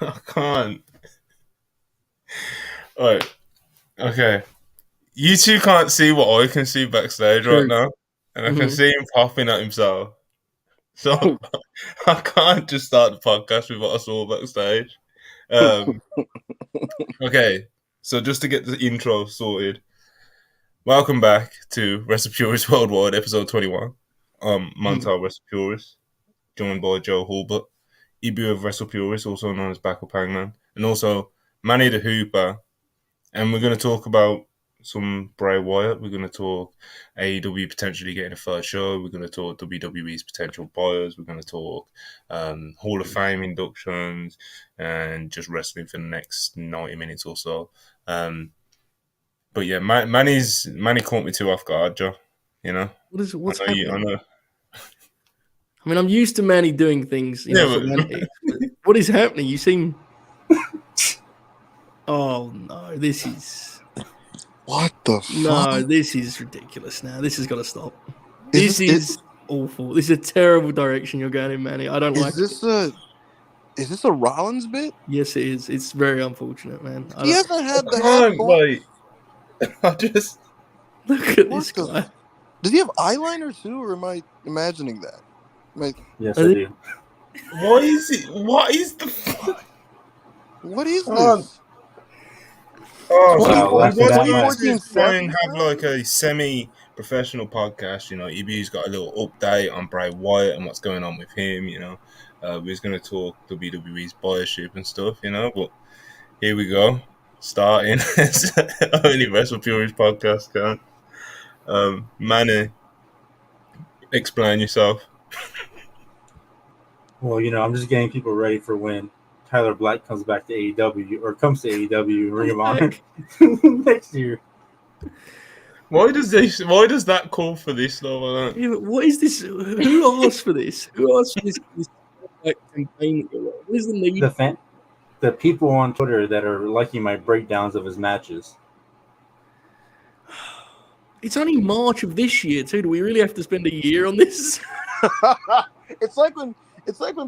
I can't. Alright, okay. You two can't see what I can see backstage right now, and I can see him popping at himself. So I can't just start the podcast with what I saw backstage. Okay, so just to get the intro sorted, welcome back to WrestlePurists Worldwide, episode 21. Montel WrestlePurist, joined by Joe Hulbert, Ibu of WrestlePurist, also known as Backup Hangman, and also Manny the Hooper. And we're going to talk about some Bray Wyatt. We're going to talk AEW potentially getting a third show. We're going to talk WWE's potential buyers. We're going to talk Hall of Fame inductions and just wrestling for the next 90 minutes or so. But yeah, Manny caught me too off guard, Joe. You know, what's happening? I know. I mean, I'm used to Manny doing things, for antics. What is happening? You seem. Oh no! This is. What the fuck? No, this is ridiculous. Now this has got to stop. This is awful. This is a terrible direction you're going in, Manny. I don't like. Is this a Rollins bit? Yes, it is. It's very unfortunate, man. He hasn't had the I just look at this guy. Does he have eyeliner too, or am I imagining that? Yes, I do. Why is it? What is the fuck? What is this? Why have like a semi-professional podcast? You know, EBU's got a little update on Bray Wyatt and what's going on with him. You know, we're going to talk WWE's buyership and stuff. You know, but here we go, starting only WrestlePurists podcast. Manny, explain yourself. Well, I'm just getting people ready for when Tyler Black comes back to AEW or comes to AEW Ring of Honor next year. Why does that call for this though? Yeah, what is this? Who asked for this? Who asked for this campaign? What is the need? The people on Twitter that are liking my breakdowns of his matches. It's only March of this year too. Do we really have to spend a year on this? It's like when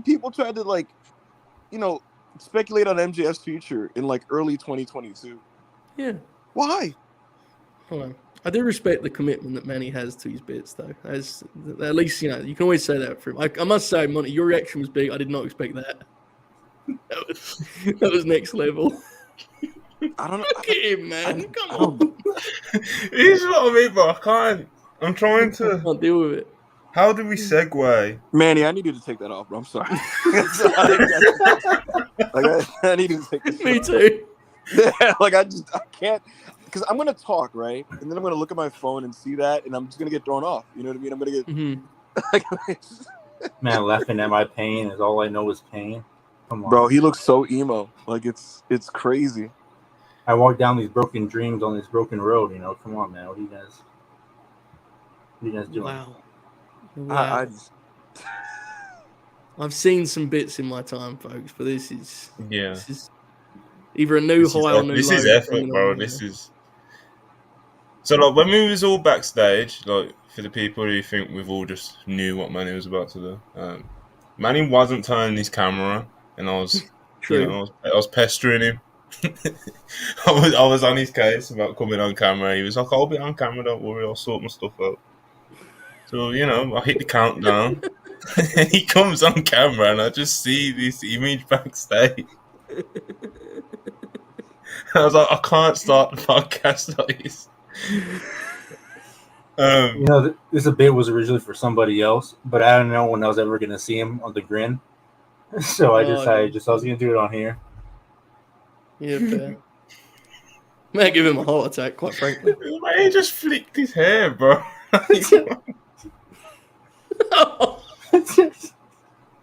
people tried to speculate on MJF's future in early 2022. Yeah. Why? Hold on. I do respect the commitment that Manny has to his bits, though. As at least you can always say that for him. I must say, Monty, your reaction was big. I did not expect that. That was next level. I don't know. Look at him, man. Come on. This is what I mean, but I can't. I'm trying to. I can't deal with it. How do we segue? Manny, I need you to take that off, bro. I'm sorry. I need you to take this. Me too. Yeah, I can't, because I'm gonna talk, right, and then I'm gonna look at my phone and see that, and I'm just gonna get thrown off. You know what I mean? I'm gonna get. Man, laughing at my pain is all I know is pain. Come on, bro. He looks so emo. It's crazy. I walk down these broken dreams on this broken road. Come on, man. What are you guys doing? Wow. I've seen some bits in my time, folks, but this is either a new high or new low. This is effort, bro. This is so when we was all backstage, for the people who think we've all just knew what Manny was about to do. Manny wasn't turning his camera, and I was, I was pestering him. I was on his case about coming on camera. He was like, "I'll be on camera. Don't worry. I'll sort my stuff out." So, I hit the countdown, and he comes on camera, and I just see this image backstage. I was like, I can't start the podcast like this. This bit was originally for somebody else, but I don't know when I was ever going to see him on the grin. So I decided I was going to do it on here. Yeah, fair. May give him a heart attack, quite frankly. Man, he just flicked his hair, bro.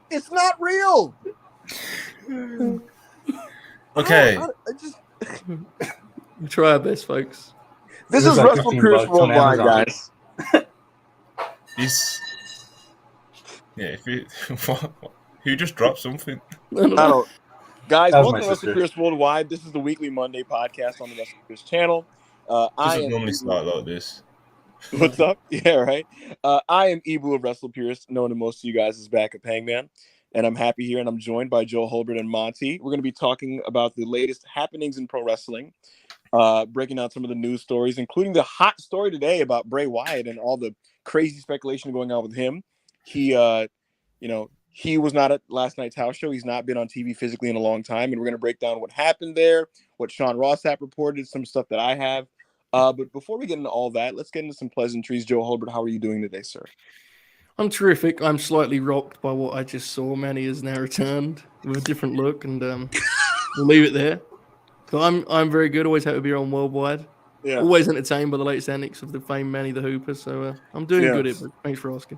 It's not real. Okay. We try our best, folks. This is WrestlePurists Worldwide, guys. Who just dropped something? I don't. Guys, welcome to WrestlePurists Worldwide. This is the weekly Monday podcast on the WrestlePurists channel. I normally start like this. What's up? Yeah, right. I am Ibu of WrestlePurists, known to most of you guys as Backup Hangman. and I'm happy here, and I'm joined by Joe Holbert and Monty. We're going to be talking about the latest happenings in pro wrestling, breaking down some of the news stories, including the hot story today about Bray Wyatt and all the crazy speculation going on with him. He was not at last night's house show. He's not been on TV physically in a long time, and we're going to break down what happened there, what Sean Rossap reported, some stuff that I have. But before we get into all that, let's get into some pleasantries. Joe Holbert, how are you doing today, sir? I'm terrific. I'm slightly rocked by what I just saw. Manny has now returned with a different look, and we'll leave it there. So I'm very good. Always happy to be on Worldwide. Yeah. Always entertained by the latest antics of the famed Manny the Hooper. So I'm doing good. But thanks for asking.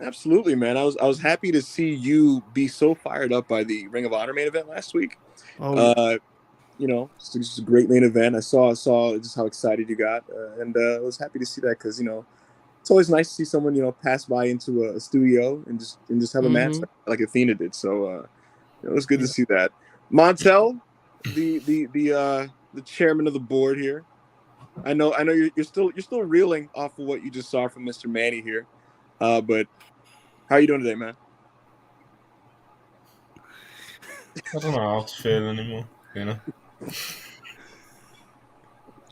Absolutely, man. I was happy to see you be so fired up by the Ring of Honor main event last week. It's just a great main event. I saw just how excited you got, and I was happy to see that because it's always nice to see someone pass by into a studio and just have a match like Athena did. So it was good to see that. Montel, the chairman of the board here. I know you're still reeling off of what you just saw from Mr. Manny here, but how are you doing today, man? I don't know how to feel anymore.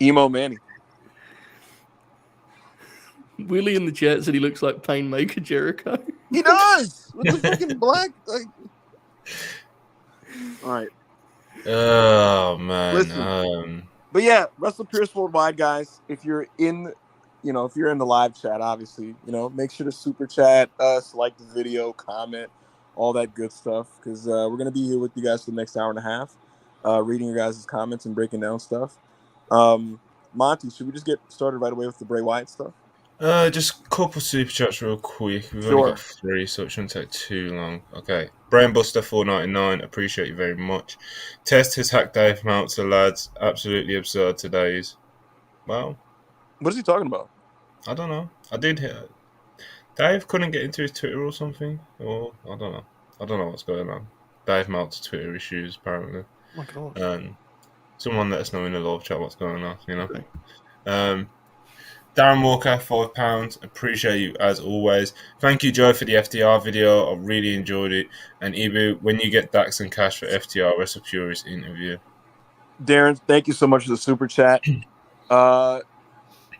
Emo Manny. Willie in the chat said he looks like Painmaker Jericho. He does with the fucking black. All right. Oh man. Listen, but yeah, WrestlePurists Worldwide, guys. If you're in, if you're in the live chat, obviously, make sure to super chat us, like the video, comment, all that good stuff, because we're gonna be here with you guys for the next hour and a half, reading your guys' comments and breaking down stuff. Monty, should we just get started right away with the Bray Wyatt stuff? Just a couple super chats real quick. We've only got 3, so it shouldn't take too long. Okay. Brainbuster 499, appreciate you very much. Test has hacked Dave Meltzer, lads. Absolutely absurd today's. Well, what is he talking about? I don't know. I did hear Dave couldn't get into his Twitter or something, or I don't know. I don't know what's going on. Dave Meltzer Twitter issues apparently. Oh my god. Someone let us know in the live chat what's going on. Okay. Darren Walker, £5. Appreciate you as always. Thank you, Joe, for the FTR video. I really enjoyed it. And Ibu, when you get Dax and Cash for FTR WrestlePurists interview. Darren, thank you so much for the super chat. I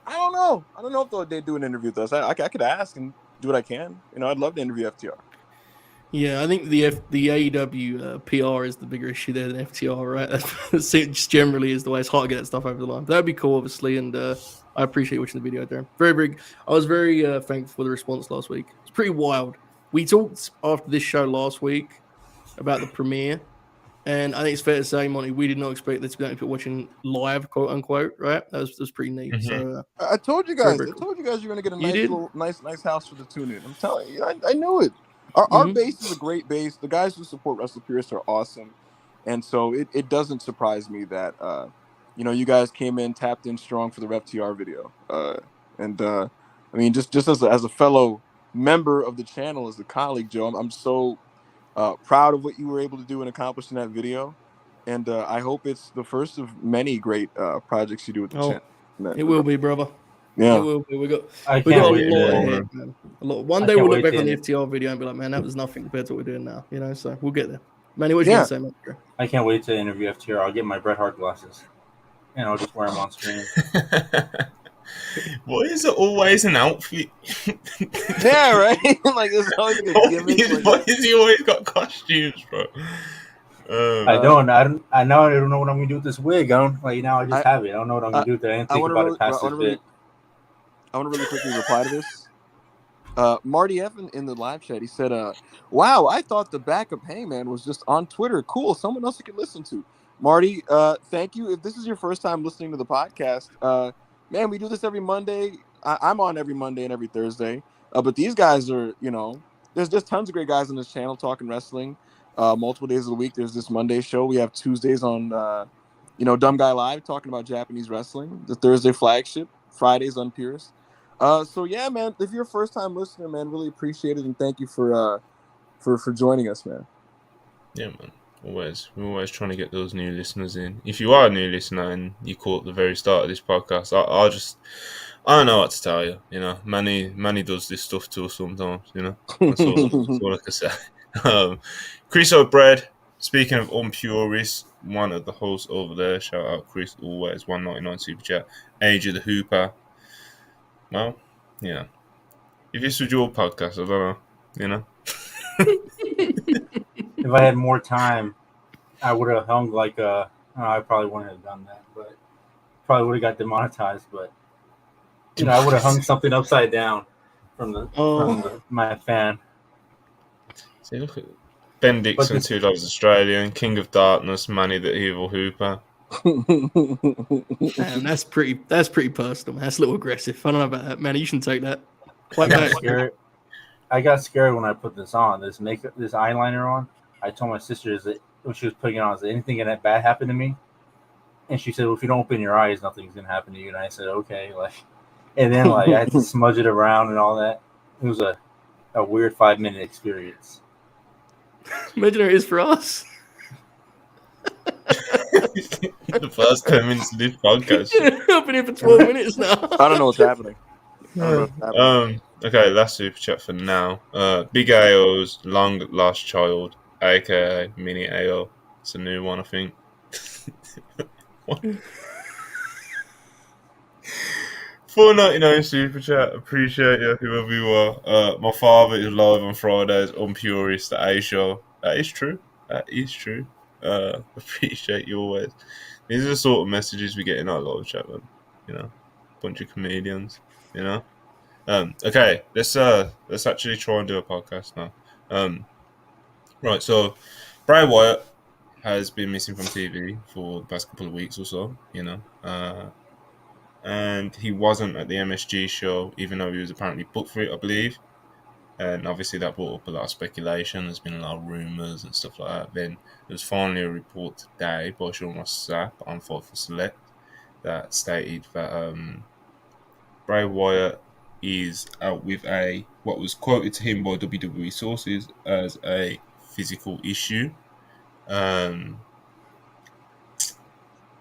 don't know. I don't know if they'd do an interview with us. I could ask and do what I can. I'd love to interview FTR. Yeah, I think the AEW PR is the bigger issue there than FTR, right? That's just generally is the way it's hard to get that stuff over the line. That'd be cool, obviously, and I appreciate watching the video there. Very big. I was very thankful for the response last week. It's pretty wild. We talked after this show last week about the premiere, and I think it's fair to say, Monty, we did not expect this to be people watching live, quote unquote, right? That was pretty neat. Mm-hmm. So I told you guys, you're going to get a nice house for the tune-in. I'm telling you, I knew it. Our base is a great base. The guys who support WrestlePurists are awesome, and so it doesn't surprise me that you guys came in, tapped in strong for the FTR video. I mean, just as a fellow member of the channel, as a colleague, Joe, I'm so proud of what you were able to do and accomplish in that video, and I hope it's the first of many great projects you do with the channel. It will be, brother. Yeah, it will be. We got a lot ahead, man. A lot. One day we'll look back on the FTR video and be like, man, that was nothing compared to what we're doing now. So we'll get there. Manny, what you gonna say, man? I can't wait to interview FTR. I'll get my Bret Hart glasses, and I'll just wear them on screen. Why is it always an outfit? Yeah, right. Like there's always a gimmick. Why is he always got costumes, bro? I don't know what I'm gonna do with this wig. I just have it. I don't know what I'm gonna do with it. I didn't think about it past this bit. I want to really quickly reply to this. Marty Evan in the live chat, he said, wow, I thought the backup Hangman was just on Twitter. Cool, someone else you can listen to. Marty, thank you. If this is your first time listening to the podcast, man, we do this every Monday. I'm on every Monday and every Thursday. But these guys are, there's just tons of great guys on this channel talking wrestling. Multiple days of the week. There's this Monday show. We have Tuesdays on, Dumb Guy Live talking about Japanese wrestling. The Thursday flagship. Fridays on Purists. So yeah, man, if you're a first time listener, man, really appreciate it and thank you for joining us, man. Yeah, man. We're always trying to get those new listeners in. If you are a new listener and you caught the very start of this podcast, I don't know what to tell you. Manny does this stuff to us sometimes. That's all I can say. Chris O'Bread, speaking of unpurists, one of the hosts over there, shout out Chris, always, 199 super chat. Age of the Hooper. Well, yeah. If this was your podcast, I don't know, you know? If I had more time, I would have hung like a. I probably wouldn't have done that, but probably would have got demonetized. But I would have hung something upside down from my fan. See, look at Ben Dixon, $2 Australian, King of Darkness, Manny the Evil Hooper. Damn, that's pretty personal, man. That's a little aggressive. I don't know about that, man. You shouldn't take that. I got scared when I put this on. This eyeliner on. I told my sister that when she was putting it on, is anything bad happen to me? And she said, "Well, if you don't open your eyes, nothing's gonna happen to you." And I said, "Okay." And then I had to smudge it around and all that. It was a weird 5-minute experience. Imagine it is for us. The first 10 minutes of this podcast. I've been here for 12 minutes now. I don't know what's happening. Okay, last super chat for now. Big AO's long lost child, aka Mini AO. It's a new one, I think. $4.99 super chat. Appreciate you, whoever you are. My father is live on Fridays on Purist, the A show. That is true. Appreciate you always. These are the sort of messages we get in our live chat, man. Bunch of comedians. Okay, let's actually try and do a podcast now. Right, so Bray Wyatt has been missing from TV for the past couple of weeks or so, and he wasn't at the MSG show, even though he was apparently booked for it, I believe. And obviously that brought up a lot of speculation. There's been a lot of rumours and stuff like that. Then there was finally a report today by Sean Ross Sapp on Fight for Select that stated that Bray Wyatt is out with what was quoted to him by WWE sources as a physical issue.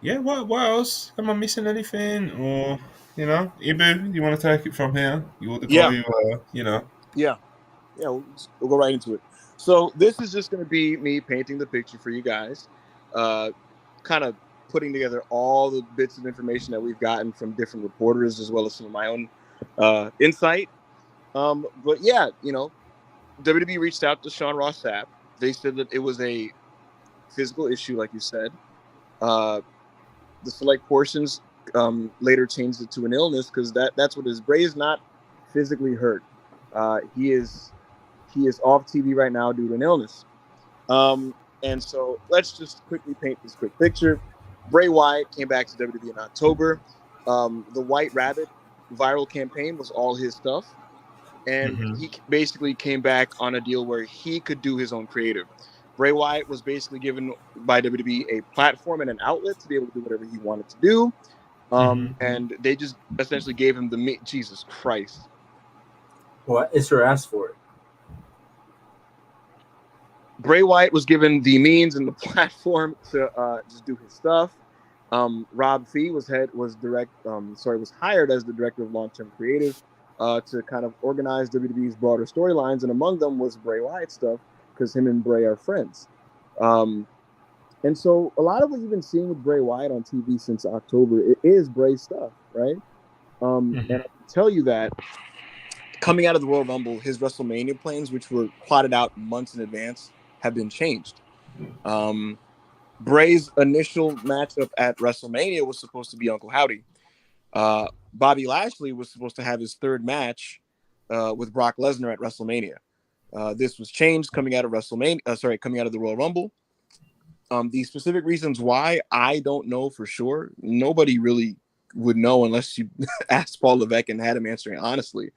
What else? Am I missing anything? Or, Ibu, you want to take it from here? You're the guy Yeah, we'll go right into it. So this is just going to be me painting the picture for you guys, kind of putting together all the bits of information that we've gotten from different reporters, as well as some of my own insight. But yeah, WWE reached out to Sean Ross Sapp. They said that it was a physical issue, like you said. The select portions later changed it to an illness, because that's what it is. Bray is not physically hurt. He is off TV right now due to an illness. And so let's just quickly paint this quick picture. Bray Wyatt came back to WWE in October. The White Rabbit viral campaign was all his stuff. And he basically came back on a deal where he could do his own creative. Bray Wyatt was basically given by WWE a platform and an outlet to be able to do whatever he wanted to do. And they just essentially gave him Jesus Christ. Well, Isra asked for it. Bray Wyatt was given the means and the platform to just do his stuff. Rob Fee was hired as the director of long-term creative to kind of organize WWE's broader storylines, and among them was Bray Wyatt stuff, because him and Bray are friends. And so a lot of what you've been seeing with Bray Wyatt on TV since October, it is Bray stuff, right? And I can tell you that coming out of the Royal Rumble, his WrestleMania plans, which were plotted out months in advance, have been changed. Bray's initial matchup at WrestleMania was supposed to be Uncle Howdy. Bobby Lashley was supposed to have his third match with Brock Lesnar at WrestleMania. This was changed coming out of coming out of the Royal Rumble. The specific reasons why, I don't know for sure. Nobody really would know unless you asked Paul Levesque and had him answering honestly.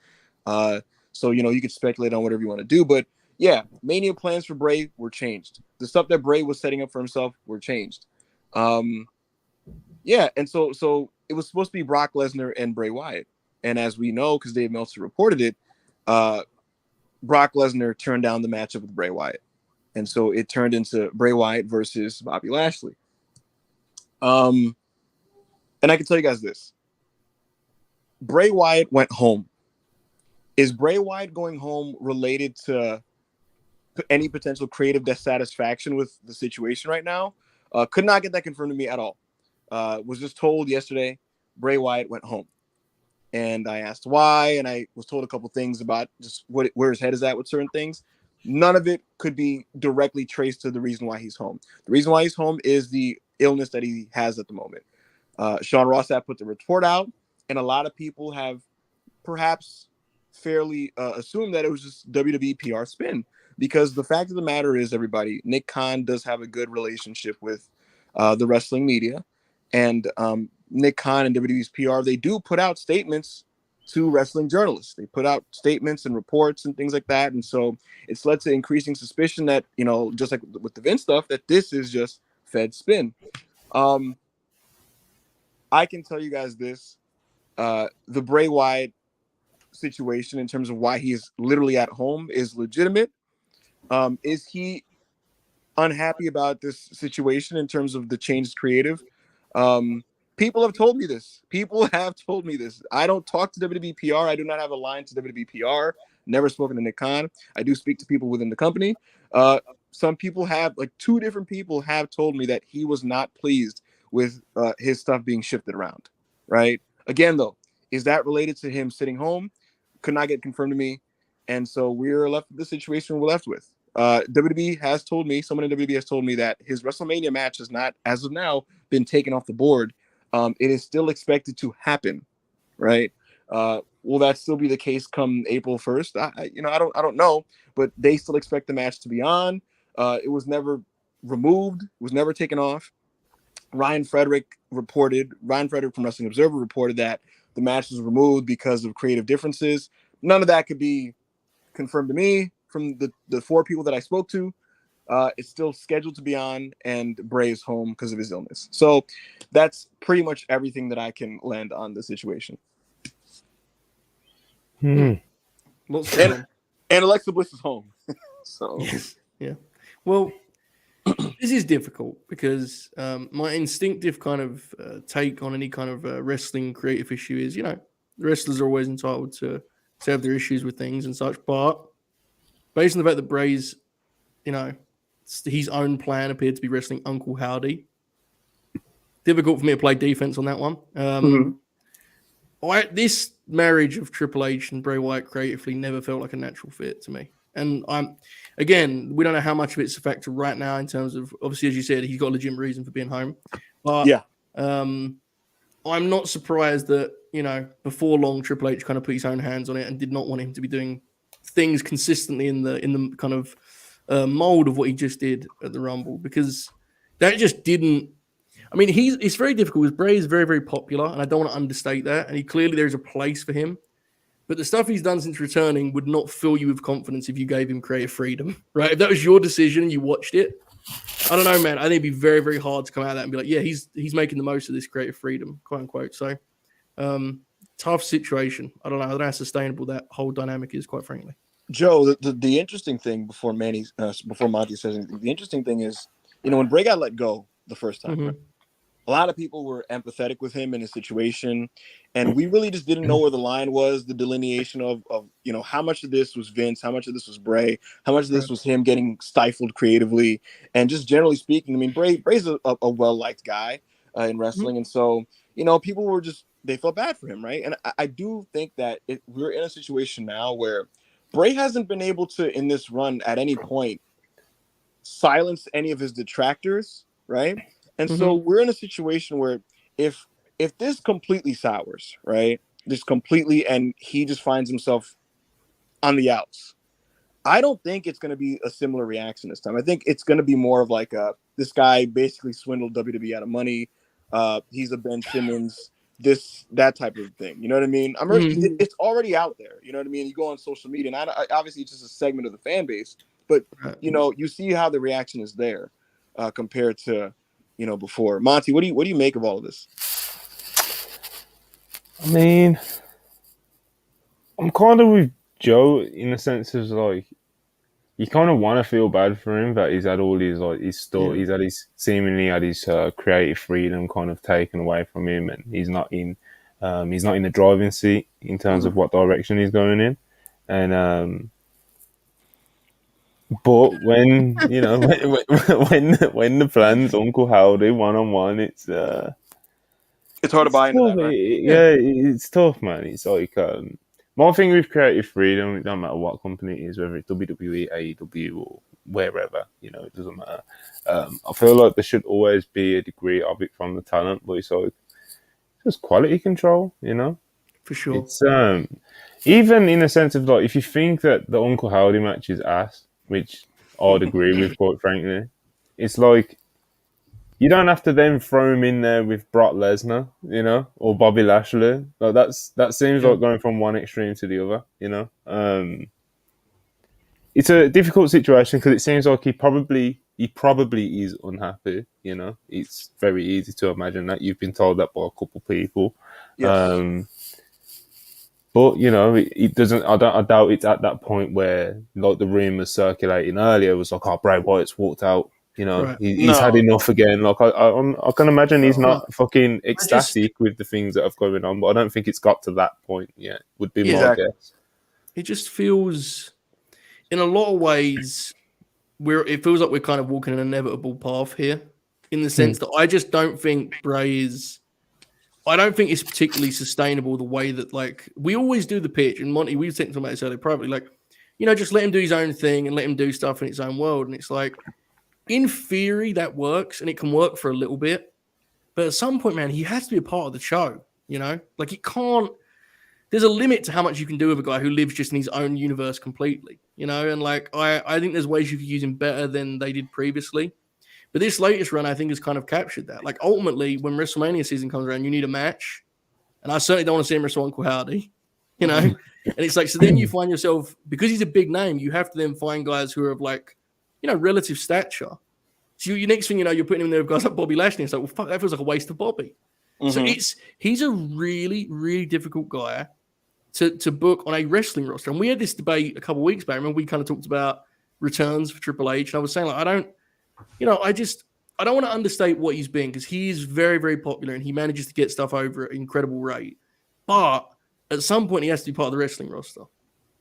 So, you could speculate on whatever you want to do. But yeah, Mania plans for Bray were changed. The stuff that Bray was setting up for himself were changed. Yeah, and so it was supposed to be Brock Lesnar and Bray Wyatt. And as we know, because Dave Meltzer reported it, Brock Lesnar turned down the matchup with Bray Wyatt. And so it turned into Bray Wyatt versus Bobby Lashley. And I can tell you guys this. Bray Wyatt went home. Is Bray Wyatt going home related to any potential creative dissatisfaction with the situation right now. Could not get that confirmed to me at all. Was just told yesterday Bray Wyatt went home. And I asked why, and I was told a couple things about just where his head is at with certain things. None of it could be directly traced to the reason why he's home. The reason why he's home is the illness that he has at the moment. Sean Ross Sapp put the report out, and a lot of people have perhaps fairly assumed that it was just WWE PR spin. Because the fact of the matter is, everybody, Nick Khan does have a good relationship with the wrestling media, and Nick Khan and WWE's PR, they do put out statements to wrestling journalists. They put out statements and reports and things like that. And so it's led to increasing suspicion that, just like with the Vince stuff, that this is just Fed spin. I can tell you guys this. The Bray Wyatt situation in terms of why he is literally at home is legitimate. Is he unhappy about this situation in terms of the changed creative? People have told me this. I don't talk to WWE PR. I do not have a line to WWE PR. Never spoken to Nick Khan. I do speak to people within the company. Some people have, like 2 different people have told me that he was not pleased with his stuff being shifted around, right? Again, though, is that related to him sitting home? Could not get confirmed to me. And so we're left with the situation we're left with. WWE has told me, someone in WWE has told me that his WrestleMania match has not, as of now, been taken off the board. It is still expected to happen, right? Will that still be the case come April 1st? I don't know, but they still expect the match to be on. It was never removed, was never taken off. Ryan Frederick from Wrestling Observer reported that the match was removed because of creative differences. None of that could be confirmed to me from the 4 people that I spoke to. It's still scheduled to be on, and Bray is home because of his illness. So that's pretty much everything that I can land on the situation. Lots going on. And Alexa Bliss is home. So yes. Yeah. Well, this is difficult because my instinctive kind of take on any kind of wrestling creative issue is, the wrestlers are always entitled to have their issues with things and such. But based on the fact that Bray's, his own plan appeared to be wrestling Uncle Howdy, difficult for me to play defense on that one. This marriage of Triple H and Bray Wyatt creatively never felt like a natural fit to me. And we don't know how much of it's a factor right now in terms of, obviously, as you said, he's got a legitimate reason for being home. But yeah, I'm not surprised that, before long, Triple H kind of put his own hands on it and did not want him to be doing things consistently in the kind of mold of what he just did at the Rumble, because that just didn't. I mean, it's very difficult because Bray is very, very popular, and I don't want to understate that. And clearly there's a place for him. But the stuff he's done since returning would not fill you with confidence if you gave him creative freedom, right? If that was your decision and you watched it, I don't know, man. I think it'd be very, very hard to come out of that and be like, yeah, he's making the most of this creative freedom, quote unquote. So, tough situation. I don't know how sustainable that whole dynamic is, quite frankly. Joe, the interesting thing before Monty says anything, the interesting thing is, when Bray got let go the first time, right? A lot of people were empathetic with him in his situation, and we really just didn't know where the line was, the delineation of how much of this was Vince, how much of this was Bray, how much of this was him getting stifled creatively, and just generally speaking, I mean, Bray's a well-liked guy in wrestling, and so people were they felt bad for him, right? And I do think that we're in a situation now where Bray hasn't been able to, in this run, at any point, silence any of his detractors, right? And so we're in a situation where if this completely sours, right, and he just finds himself on the outs, I don't think it's going to be a similar reaction this time. I think it's going to be more of like this guy basically swindled WWE out of money. He's a Ben Simmons, that type of thing. You know what I mean? It's already out there. You know what I mean? You go on social media, and obviously it's just a segment of the fan base, but you see how the reaction is there compared to before. Monty, what do you make of all of this? I mean, I'm kind of with Joe in the sense of like, you kind of want to feel bad for him that he's had all his stuff, he's seemingly had his creative freedom kind of taken away from him, and he's not in the driving seat in terms of what direction he's going in, and But when when the plan's Uncle Howdy 1-on-1, it's hard to buy into tough. that, right? It's tough, man. It's like one thing with creative freedom. It don't matter what company it is, whether it's WWE, AEW, or wherever. It doesn't matter. I feel like there should always be a degree of it from the talent, but it's like just quality control. For sure. It's even in a sense of like if you think that the Uncle Howdy match is ass, which I'd agree with, quite frankly, it's like you don't have to then throw him in there with Brock Lesnar, or Bobby Lashley. Like that seems like going from one extreme to the other. It's a difficult situation because it seems like he probably is unhappy. It's very easy to imagine that you've been told that by a couple of people. Yes. But it doesn't. I doubt it's at that point where like the rumors circulating earlier was like, oh, Bray Wyatt's walked out. Right. He's had enough again. Like I can imagine he's not fucking just- ecstatic with the things that have going on, but I don't think it's got to that point yet. Would be my guess. It just feels, in a lot of ways, it feels like we're kind of walking an inevitable path here, in the sense that I just don't think Bray is. I don't think it's particularly sustainable the way that, like, we always do the pitch, and Monty, we were talking about this earlier privately, like, just let him do his own thing and let him do stuff in his own world. And it's like, in theory, that works, and it can work for a little bit. But at some point, man, he has to be a part of the show, Like, it can't. There's a limit to how much you can do with a guy who lives just in his own universe completely, And, like, I think there's ways you could use him better than they did previously. But this latest run, I think, has kind of captured that. Like, ultimately, when WrestleMania season comes around, you need a match. And I certainly don't want to see him wrestle Uncle Howdy, And it's like, so then you find yourself, because he's a big name, you have to then find guys who are of, like, relative stature. So your next thing you're putting him there with guys like Bobby Lashley. It's like, well, fuck, that feels like a waste of Bobby. So he's a really, really difficult guy to book on a wrestling roster. And we had this debate a couple of weeks back. I remember we kind of talked about returns for Triple H. And I was saying, like, I don't want to understate what he's been, because he is very, very popular and he manages to get stuff over at an incredible rate. But at some point, he has to be part of the wrestling roster.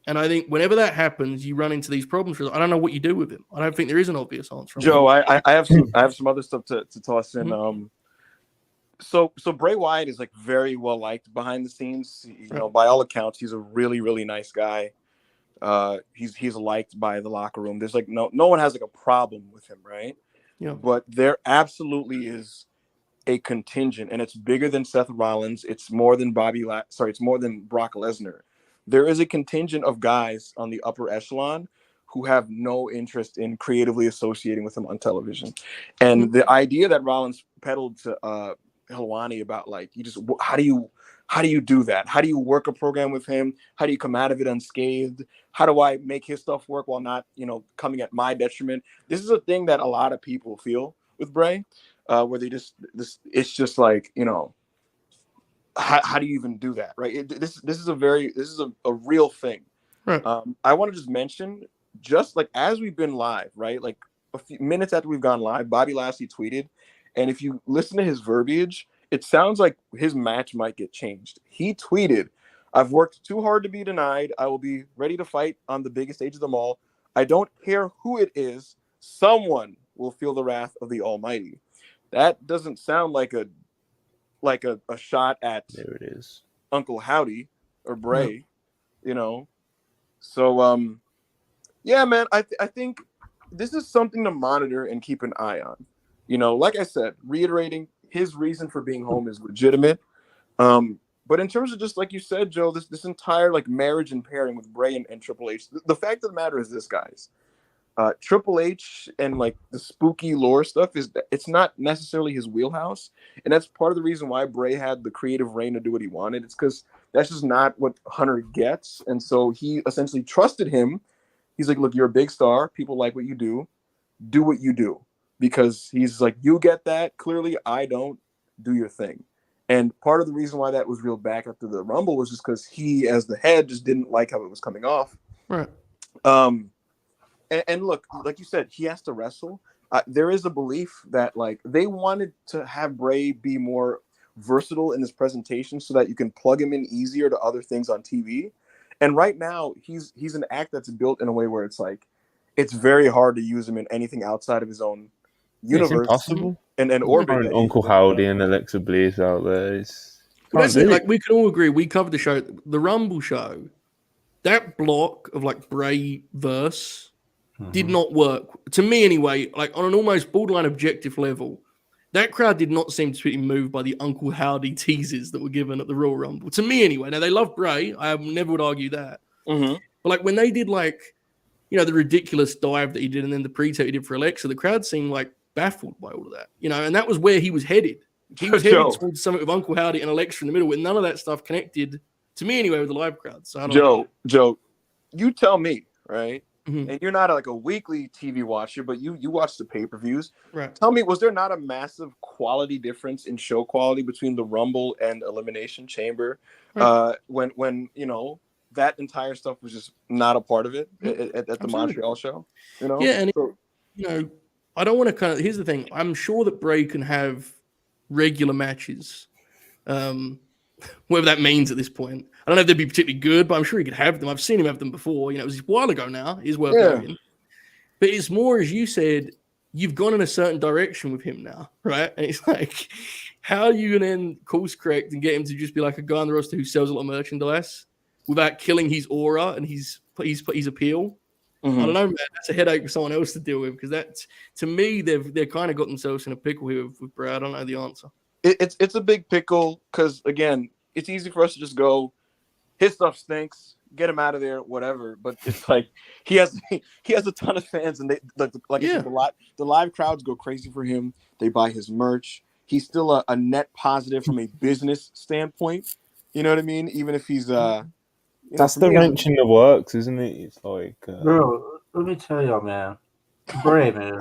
And I think whenever that happens, you run into these problems. I don't know what you do with him. I don't think there is an obvious answer. Joe, I have some other stuff to toss in. So Bray Wyatt is like very well liked behind the scenes. By all accounts, he's a really, really nice guy. He's liked by the locker room. There's like no one has like a problem with him, right? Yeah. But there absolutely is a contingent, and it's bigger than Seth Rollins. It's more than it's more than Brock Lesnar. There is a contingent of guys on the upper echelon who have no interest in creatively associating with him on television. And the idea that Rollins peddled to Helwani about, like, how do you do that? How do you work a program with him? How do you come out of it unscathed? How do I make his stuff work while not, coming at my detriment? This is a thing that a lot of people feel with Bray, where they it's just like, how do you even do that, right? This is a real thing. Right. I want to just mention, just like as we've been live, right? Like a few minutes after we've gone live, Bobby Lashley tweeted, and if you listen to his verbiage, it sounds like his match might get changed. He tweeted, "I've worked too hard to be denied. I will be ready to fight on the biggest stage of them all. I don't care who it is. Someone will feel the wrath of the Almighty." That doesn't sound like a shot at there it is, Uncle Howdy or Bray, So yeah, man, I think this is something to monitor and keep an eye on. Like I said, reiterating, his reason for being home is legitimate. But in terms of, just like you said, Joe, this entire like marriage and pairing with Bray and Triple H, the fact of the matter is this, guys. Triple H and like the spooky lore stuff it's not necessarily his wheelhouse, and that's part of the reason why Bray had the creative reign to do what he wanted. It's because that's just not what Hunter gets, and so he essentially trusted him. He's like, "Look, you're a big star. People like what you do. Do what you do," because he's like, "You get that clearly. I don't. Do your thing." And part of the reason why that was reeled back after the Rumble was just because he, as the head, just didn't like how it was coming off. Right. And look, like you said, he has to wrestle. There is a belief that like they wanted to have Bray be more versatile in his presentation so that you can plug him in easier to other things on TV. And right now, he's an act that's built in a way where it's like, it's very hard to use him in anything outside of his own Yeah, it's universe impossible. and orbit. Throwing Uncle Howdy and Alexa Bliss out there. Well, that's it. Like, we can all agree. We covered the show, the Rumble show. That block of like Bray verse did not work to me anyway. Like on an almost borderline objective level, that crowd did not seem to be moved by the Uncle Howdy teases that were given at the Royal Rumble. To me anyway. Now they love Bray. I never would argue that. But like when they did like, the ridiculous dive that he did and then the pre-tape he did for Alexa, the crowd seemed like baffled by all of that. And that was where he was headed. He was headed towards something with Uncle Howdy and Alexa in the middle, with none of that stuff connected to me anyway with the live crowd. So I don't know. Joe, you tell me, right? And you're not like a weekly TV watcher, but you watch the pay-per-views. Right. Tell me, was there not a massive quality difference in show quality between the Rumble and Elimination Chamber when that entire stuff was just not a part of it at the Montreal show? Yeah, and I don't want to here's the thing. I'm sure that Bray can have regular matches. Whatever that means at this point. I don't know if they'd be particularly good, but I'm sure he could have them. I've seen him have them before. It was a while ago now. He's worth knowing. But it's more, as you said, you've gone in a certain direction with him now, right? And it's like, how are you going to then course correct and get him to just be like a guy on the roster who sells a lot of merchandise without killing his aura and his appeal? I don't know, man. That's a headache for someone else to deal with, because that, to me, they've kind of got themselves in a pickle here with Brad. I don't know the answer. It's a big pickle because, again, it's easy for us to just go, his stuff stinks, get him out of there, whatever. But it's like he has a ton of fans, and they I said, the live crowds go crazy for him. They buy his merch. He's still a net positive from a business standpoint. You know what I mean? Even if he's that's the wrench in the works, isn't it? It's like bro, let me tell y'all, man. Bray, man.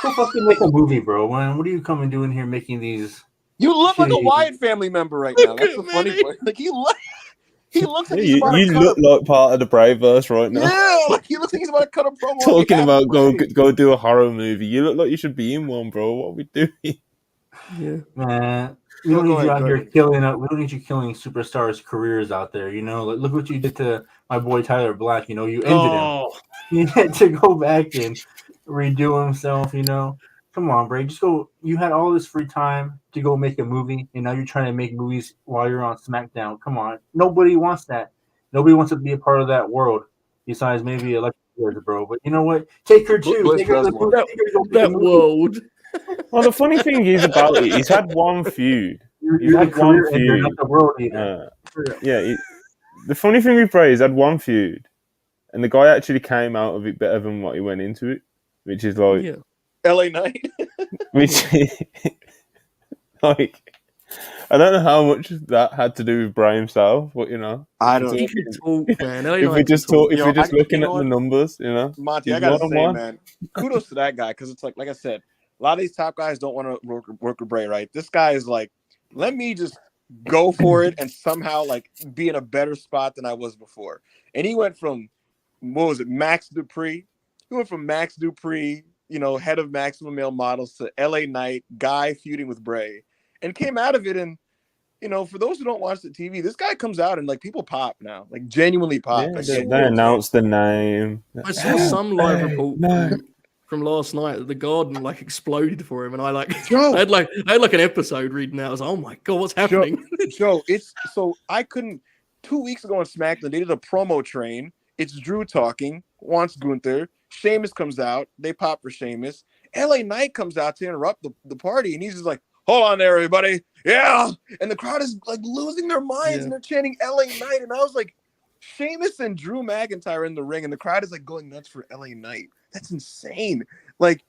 Go fucking make a movie, bro, man. What are you coming doing here making these? You look like a Wyatt family member right now. That's the funny part. Like he looks like he's about to cut look like part of the Brayverse right now. Yeah, like he looks like he's about to cut a promo. Talking about go do a horror movie. You look like you should be in one, bro. What are we doing? Yeah, man. We don't need you out here killing. We don't need you killing superstars' careers out there. Like, look what you did to my boy Tyler Black. You ended him. He had to go back and redo himself. Come on, Bray. Just go. You had all this free time to go make a movie, and now you're trying to make movies while you're on SmackDown. Come on. Nobody wants that. Nobody wants to be a part of that world, besides maybe Alexa Bliss, bro. But you know what? Take her too. Take her to that world. Well, the funny thing is about it, he's had one feud. He's had one feud. Not the world either. The funny thing with Bray, he's had one feud, and the guy actually came out of it better than what he went into it, which is like LA Knight. Which, like, I don't know how much that had to do with Bray himself, but I don't. He could talk, man. If we're just looking at the numbers, Monty, I gotta say, man, kudos to that guy, because it's like I said, a lot of these top guys don't want to work with Bray, right? This guy is like, let me just go for it and somehow like be in a better spot than I was before. And he went from, what was it, Max Dupree? He went from Max Dupree, head of Maximum Male Models, to LA Knight, guy feuding with Bray, and came out of it. And for those who don't watch the TV, this guy comes out and like people pop now, like genuinely pop. Yeah, they announced the name. I saw some live report from last night that the garden like exploded for him, and I had like an episode reading that. I was like, oh my god, what's happening? Joe, it's so I couldn't. 2 weeks ago on SmackDown, they did a promo train. It's Drew talking, wants Gunther. Sheamus comes out. They pop for Sheamus. LA Knight comes out to interrupt the party, and he's just like, hold on there, everybody. Yeah. And the crowd is like losing their minds, and they're chanting LA Knight. And I was like, Sheamus and Drew McIntyre in the ring, and the crowd is like going nuts for LA Knight. That's insane. Like,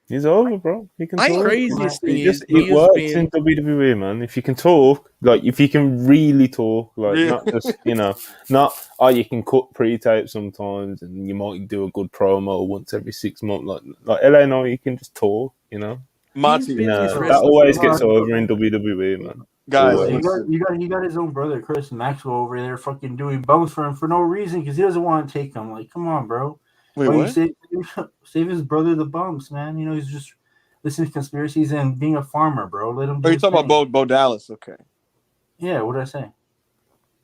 he's over, bro. He can talk. Craziest thing is he works in WWE, man. If you can talk, like if you can really talk, like not just not you can cut pre-tape sometimes, and you might do a good promo once every 6 months. Like LA Knight, you can just talk, Monty, that always gets over in WWE, man. Guys, you got his own brother Chris Maxwell over there fucking doing bumps for him for no reason because he doesn't want to take them. Like, come on, bro. Wait, what? Save his brother the bumps, man. He's just listening to conspiracies and being a farmer, bro. Let him. Are you talking about Bo Dallas? Okay. Yeah. What did I say?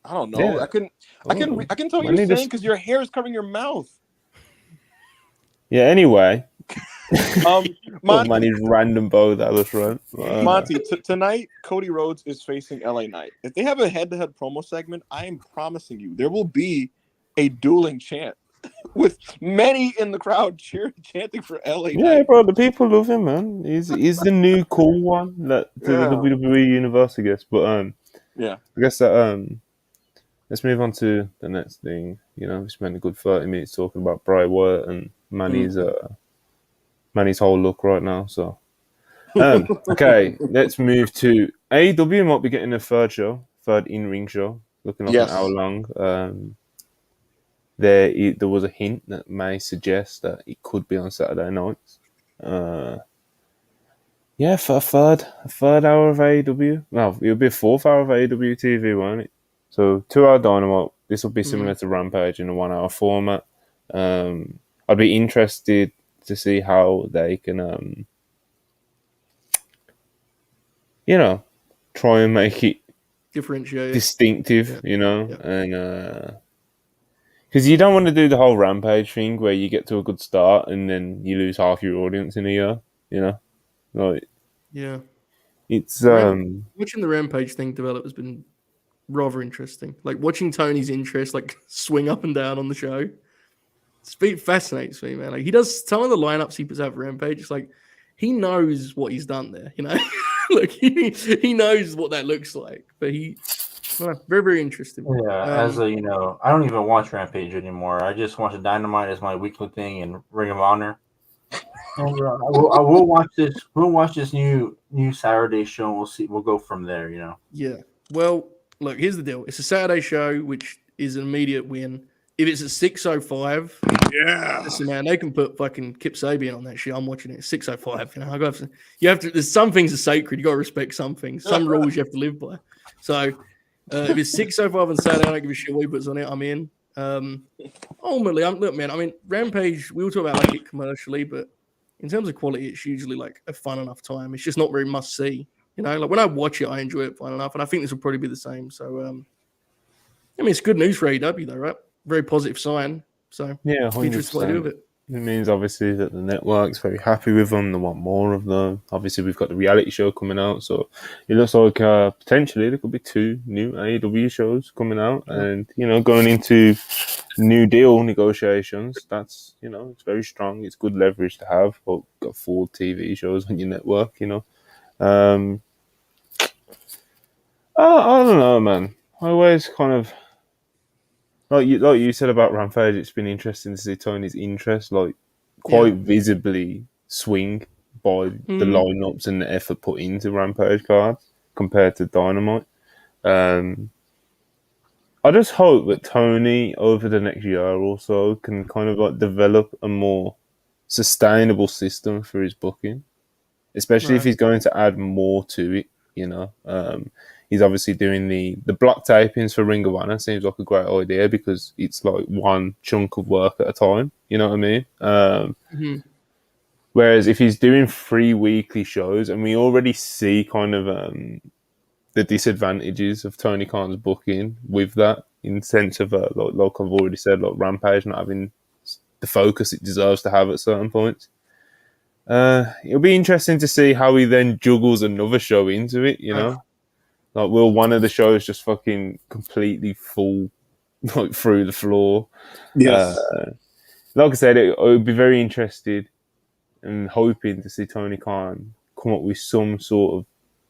I don't know. Yeah. I can tell what you're saying because your hair is covering your mouth. Yeah. Anyway, oh man, Monty, he's random Bo Dallas run. Monty, tonight Cody Rhodes is facing LA Knight. If they have a head-to-head promo segment, I am promising you there will be a dueling chant with many in the crowd chanting for LA Yeah, Knight. bro, the people love him, man. He's the new cool one that to the Yeah. WWE universe, I guess. But Yeah. I guess that let's move on to the next thing. You know, we spent a good 30 minutes talking about Bray Wyatt and Manny's whole look right now. So okay, let's move to AEW. Might be getting a third in-ring show, looking like an hour Yes. long. There was a hint that may suggest that it could be on Saturday nights. Yeah, for a third hour of AEW. No, it'll be a fourth hour of AEW TV, won't it? So 2 hour Dynamite. This will be similar to Rampage in a 1 hour format. I'd be interested to see how they can, try and make it Differentiate. distinctive, Yeah. and because you don't want to do the whole Rampage thing where you get to a good start and then you lose half your audience in a year, like Yeah. it's Watching the Rampage thing develop has been rather interesting. Like watching Tony's interest like swing up and down on the show. It fascinates me, man. Like he does some of the lineups he puts out for Rampage. It's like he knows what he's done there, like he knows what that looks like. But very, very interesting. Yeah, I don't even watch Rampage anymore. I just watch Dynamite as my weekly thing and Ring of Honor. And I will watch this. We'll watch this new Saturday show. And we'll see. We'll go from there. Yeah. Well, look. Here's the deal. It's a Saturday show, which is an immediate win. If it's at 6:05, listen, man, they can put fucking Kip Sabian on that shit. I'm watching it at 6:05. You have to. There's some things are sacred. You got to respect some things. Some rules you have to live by. So if it's 6:05 on Saturday, I don't give a shit what he puts on it. I'm in. Ultimately, look, man. I mean, Rampage. We will talk about like it commercially, but in terms of quality, it's usually like a fun enough time. It's just not very must see. Like when I watch it, I enjoy it fun enough, and I think this will probably be the same. So, I mean, it's good news for AEW, though, right? Very positive sign. So, yeah, interesting what they do with it. It means obviously that the network's very happy with them. They want more of them. Obviously, we've got the reality show coming out, so it looks like potentially there could be 2 new AEW shows coming out, and going into new deal negotiations. That's it's very strong. It's good leverage to have. But got 4 TV shows on your network. I don't know, man. I always kind of. Like you said about Rampage, it's been interesting to see Tony's interest, like quite visibly swing by the lineups and the effort put into Rampage cards compared to Dynamite. I just hope that Tony over the next year or so can kind of like develop a more sustainable system for his booking, especially if he's going to add more to it. He's obviously doing the block tapings for Ring of Honor. Seems like a great idea because it's like one chunk of work at a time. You know what I mean? Whereas if he's doing 3 weekly shows, and we already see kind of the disadvantages of Tony Khan's booking with that, in the sense of like I've already said, like Rampage not having the focus it deserves to have at certain points. It'll be interesting to see how he then juggles another show into it. Like, will one of the shows just fucking completely fall like through the floor? Yes. Like I said, I would be very interested and hoping to see Tony Khan come up with some sort of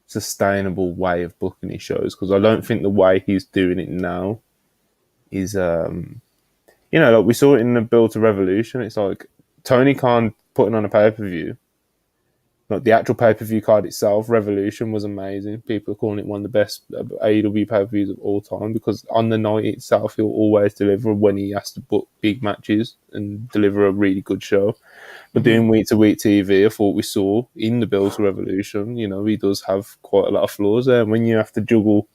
sustainable way of booking his shows, because I don't think the way he's doing it now is, like we saw it in the Build to Revolution. It's like Tony Khan putting on a pay-per-view. Like the actual pay-per-view card itself, Revolution, was amazing. People are calling it one of the best AEW pay-per-views of all time, because on the night itself, he'll always deliver when he has to book big matches and deliver a really good show. But doing week-to-week TV, I thought we saw in the Build to Revolution, he does have quite a lot of flaws there. And when you have to juggle,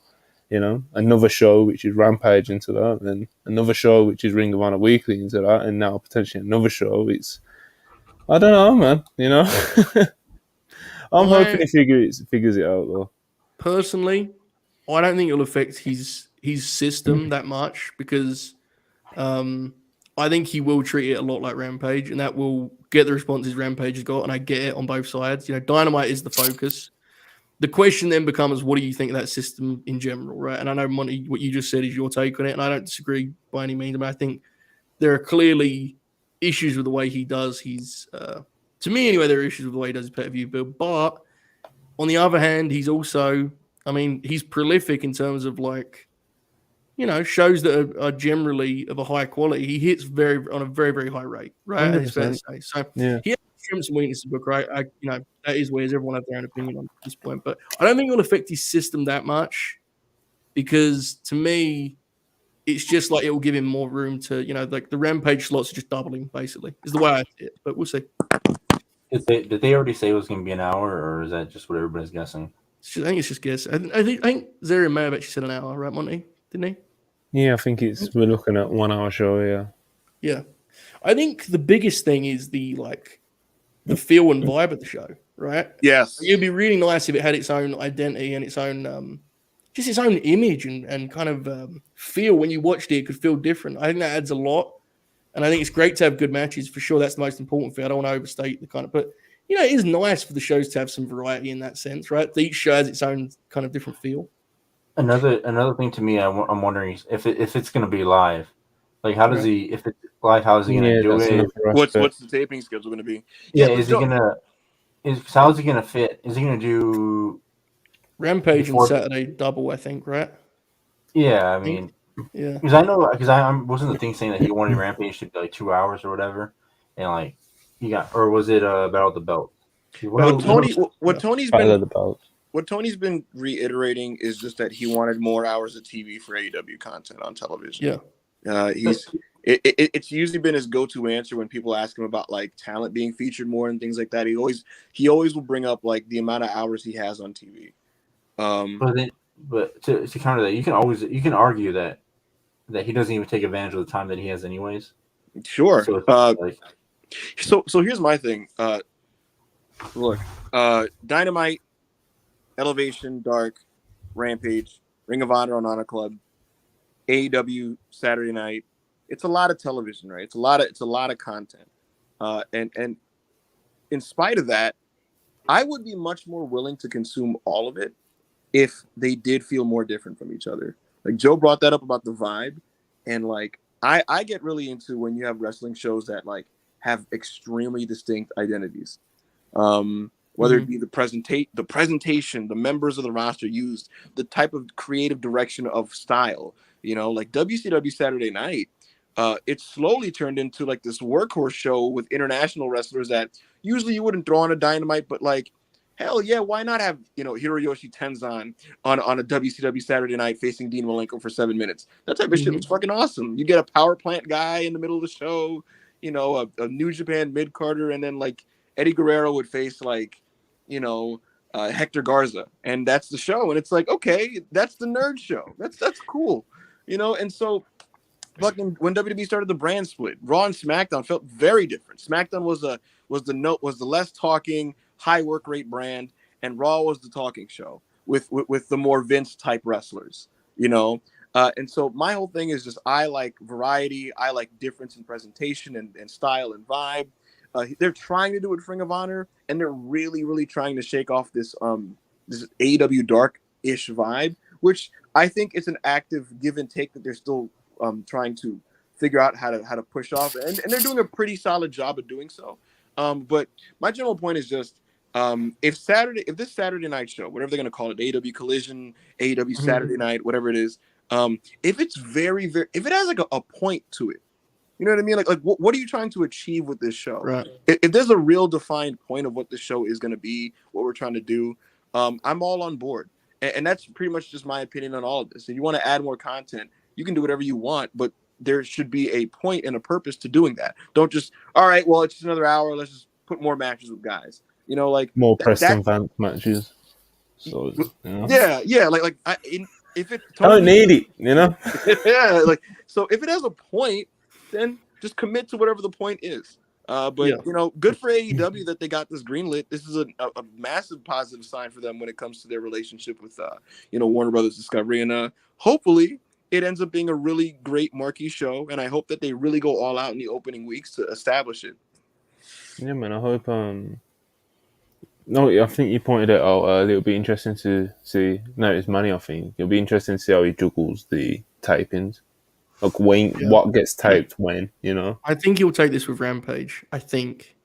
another show which is Rampage into that, and another show which is Ring of Honor Weekly into that, and now potentially another show, it's, I don't know, man, I'm hoping he figures it out, though. Personally, I don't think it'll affect his system that much, because I think he will treat it a lot like Rampage, and that will get the responses Rampage has got. And I get it on both sides. You know, Dynamite is the focus. The question then becomes, what do you think of that system in general, right? And I know, Monty, what you just said is your take on it, and I don't disagree by any means. I mean, I think there are clearly issues with the way he does his, to me anyway, there are issues with the way he does his pay-per-view build. But on the other hand, he's also, I mean, he's prolific in terms of like, you know, shows that are generally of a high quality. He hits on a very, very high rate, right? It's fair to say. So Yeah. he has strengths and weaknesses, but right, you know, that is where everyone have their own opinion on this point. But I don't think it will affect his system that much because to me, it's just like it will give him more room to, you know, like the Rampage slots are just doubling, basically, is the way I see it. But we'll see. Did they already say it was going to be an hour, or is that just what everybody's guessing? I think it's just guess. I think Zarian may have actually said an hour, right, Monty? Didn't he? Yeah, I think we're looking at 1 hour show, yeah. Yeah. I think the biggest thing is the feel and vibe of the show, right? Yes. It'd be really nice if it had its own identity and its own just its own image and kind of feel when you watched it. It could feel different. I think that adds a lot, and I think it's great to have good matches for sure. That's the most important thing. I don't want to overstate the kind of, but you know, it is nice for the shows to have some variety in that sense, right? Each show has its own kind of different feel. Another thing to me, I'm wondering if it's going to be live. Like, how does he? If it's live, how is he going to do it? What's the taping schedule going to be? Yeah, is he gonna? How is he going to fit? Is he going to do Rampage and Saturday double? I think, right? Yeah, I mean, yeah, because I wasn't the thing saying that he wanted Rampage to be like 2 hours or whatever, and like he got, or was it Battle of the Belt? What Tony's been reiterating is just that he wanted more hours of TV for AEW content on television. Yeah, it's usually been his go-to answer when people ask him about like talent being featured more and things like that. He always will bring up like the amount of hours he has on TV. But to counter that, you can argue that he doesn't even take advantage of the time that he has anyways. Sure. So here's my thing. Look, Dynamite, Elevation, Dark, Rampage, Ring of Honor on Honor Club, AEW Saturday night. It's a lot of television, right? It's a lot of content. And in spite of that, I would be much more willing to consume all of it if they did feel more different from each other. Like Joe brought that up about the vibe, and like I get really into when you have wrestling shows that like have extremely distinct identities. Whether it be the presentation, the members of the roster used, the type of creative direction of style, you know, like WCW Saturday Night, it slowly turned into like this workhorse show with international wrestlers that usually you wouldn't throw on a Dynamite, but like, hell yeah, why not have, you know, Hiroyoshi Tenzan on a WCW Saturday Night facing Dean Malenko for 7 minutes? That type of shit was fucking awesome. You get a power plant guy in the middle of the show, you know, a New Japan mid-carder, and then like Eddie Guerrero would face like, you know, Hector Garza, and that's the show. And it's like, okay, that's the nerd show. That's cool, you know. And so, fucking when WWE started the brand split, Raw and SmackDown felt very different. SmackDown was the less talking, high work rate brand, and Raw was the talking show with the more Vince type wrestlers, you know. And so my whole thing is just I like variety, I like difference in presentation and style and vibe. They're trying to do it with Ring of Honor, and they're really, really trying to shake off this AEW dark-ish vibe, which I think it's an active give and take that they're still trying to figure out how to push off, and they're doing a pretty solid job of doing so. But my general point is just if this Saturday night show, whatever they're going to call it, AEW Collision, AEW Saturday Night, whatever it is, if it's very, very, if it has like a point to it. You know what I mean? Like what are you trying to achieve with this show? right. If there's a real defined point of what the show is going to be, what we're trying to do, I'm all on board. And that's pretty much just my opinion on all of this. If you want to add more content, you can do whatever you want, but there should be a point and a purpose to doing that. Don't just, all right, well, it's just another hour. Let's just put more matches with guys. You know, like more Preston Vance matches. So you know. yeah. If it I don't need it, you know. yeah, like so if it has a point, then just commit to whatever the point is. You know, good for AEW that they got this greenlit. This is a massive positive sign for them when it comes to their relationship with you know, Warner Brothers Discovery, and hopefully it ends up being a really great marquee show, and I hope that they really go all out in the opening weeks to establish it. Yeah, man. I hope. No, I think you pointed it out earlier. It'll be interesting to see. No, it's money. I think it'll be interesting to see how he juggles the tapings, like what gets taped when. You know. I think he'll take this with Rampage. I think,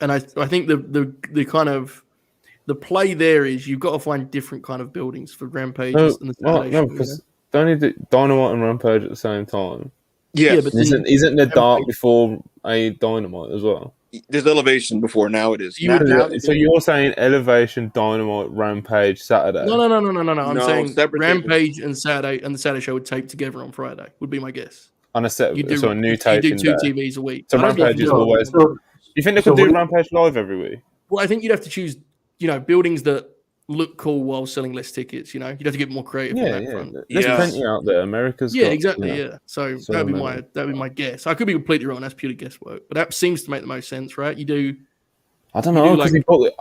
and I think the kind of the play there is you've got to find different kind of buildings for Rampage and the Saturday show, because don't need Dynamite and Rampage at the same time. Yes. Yeah, but Isn't the Dark before a Dynamite as well? There's Elevation before. Now it is. So you're saying Elevation, Dynamite, Rampage, Saturday? No. I'm saying Rampage tapings. and Saturday and the Saturday show would tape together on Friday. Would be my guess. On a set, so a new You taping do 2 day. TVs a week. So Rampage is always. You think they could do Rampage live every week? Well, I think you'd have to choose, buildings that look cool while selling less tickets. You'd have to get more creative on that front. There's plenty out there. America's got, exactly. Yeah, so that'd be my guess. I could be completely wrong. That's purely guesswork, but that seems to make the most sense, right? You do. I don't know because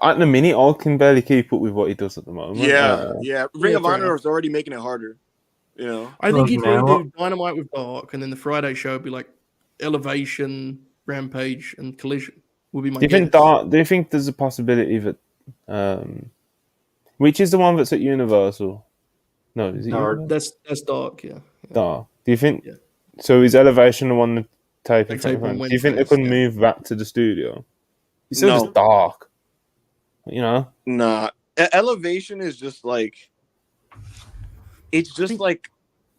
at the minute I can barely keep up with what he does at the moment. Yeah. Ring of Honor is already making it harder. I think he'd probably do Dynamite with Dark, and then the Friday show would be like Elevation, Rampage, and Collision. Would be my guess. Do you think there's a possibility that which is the one that's at Universal? No, is it Universal? That's Dark, yeah. Dark. Do you think so? Is Elevation the one that taping? Do you think they could move back to the studio? You said it's Dark. Nah. Elevation is just like like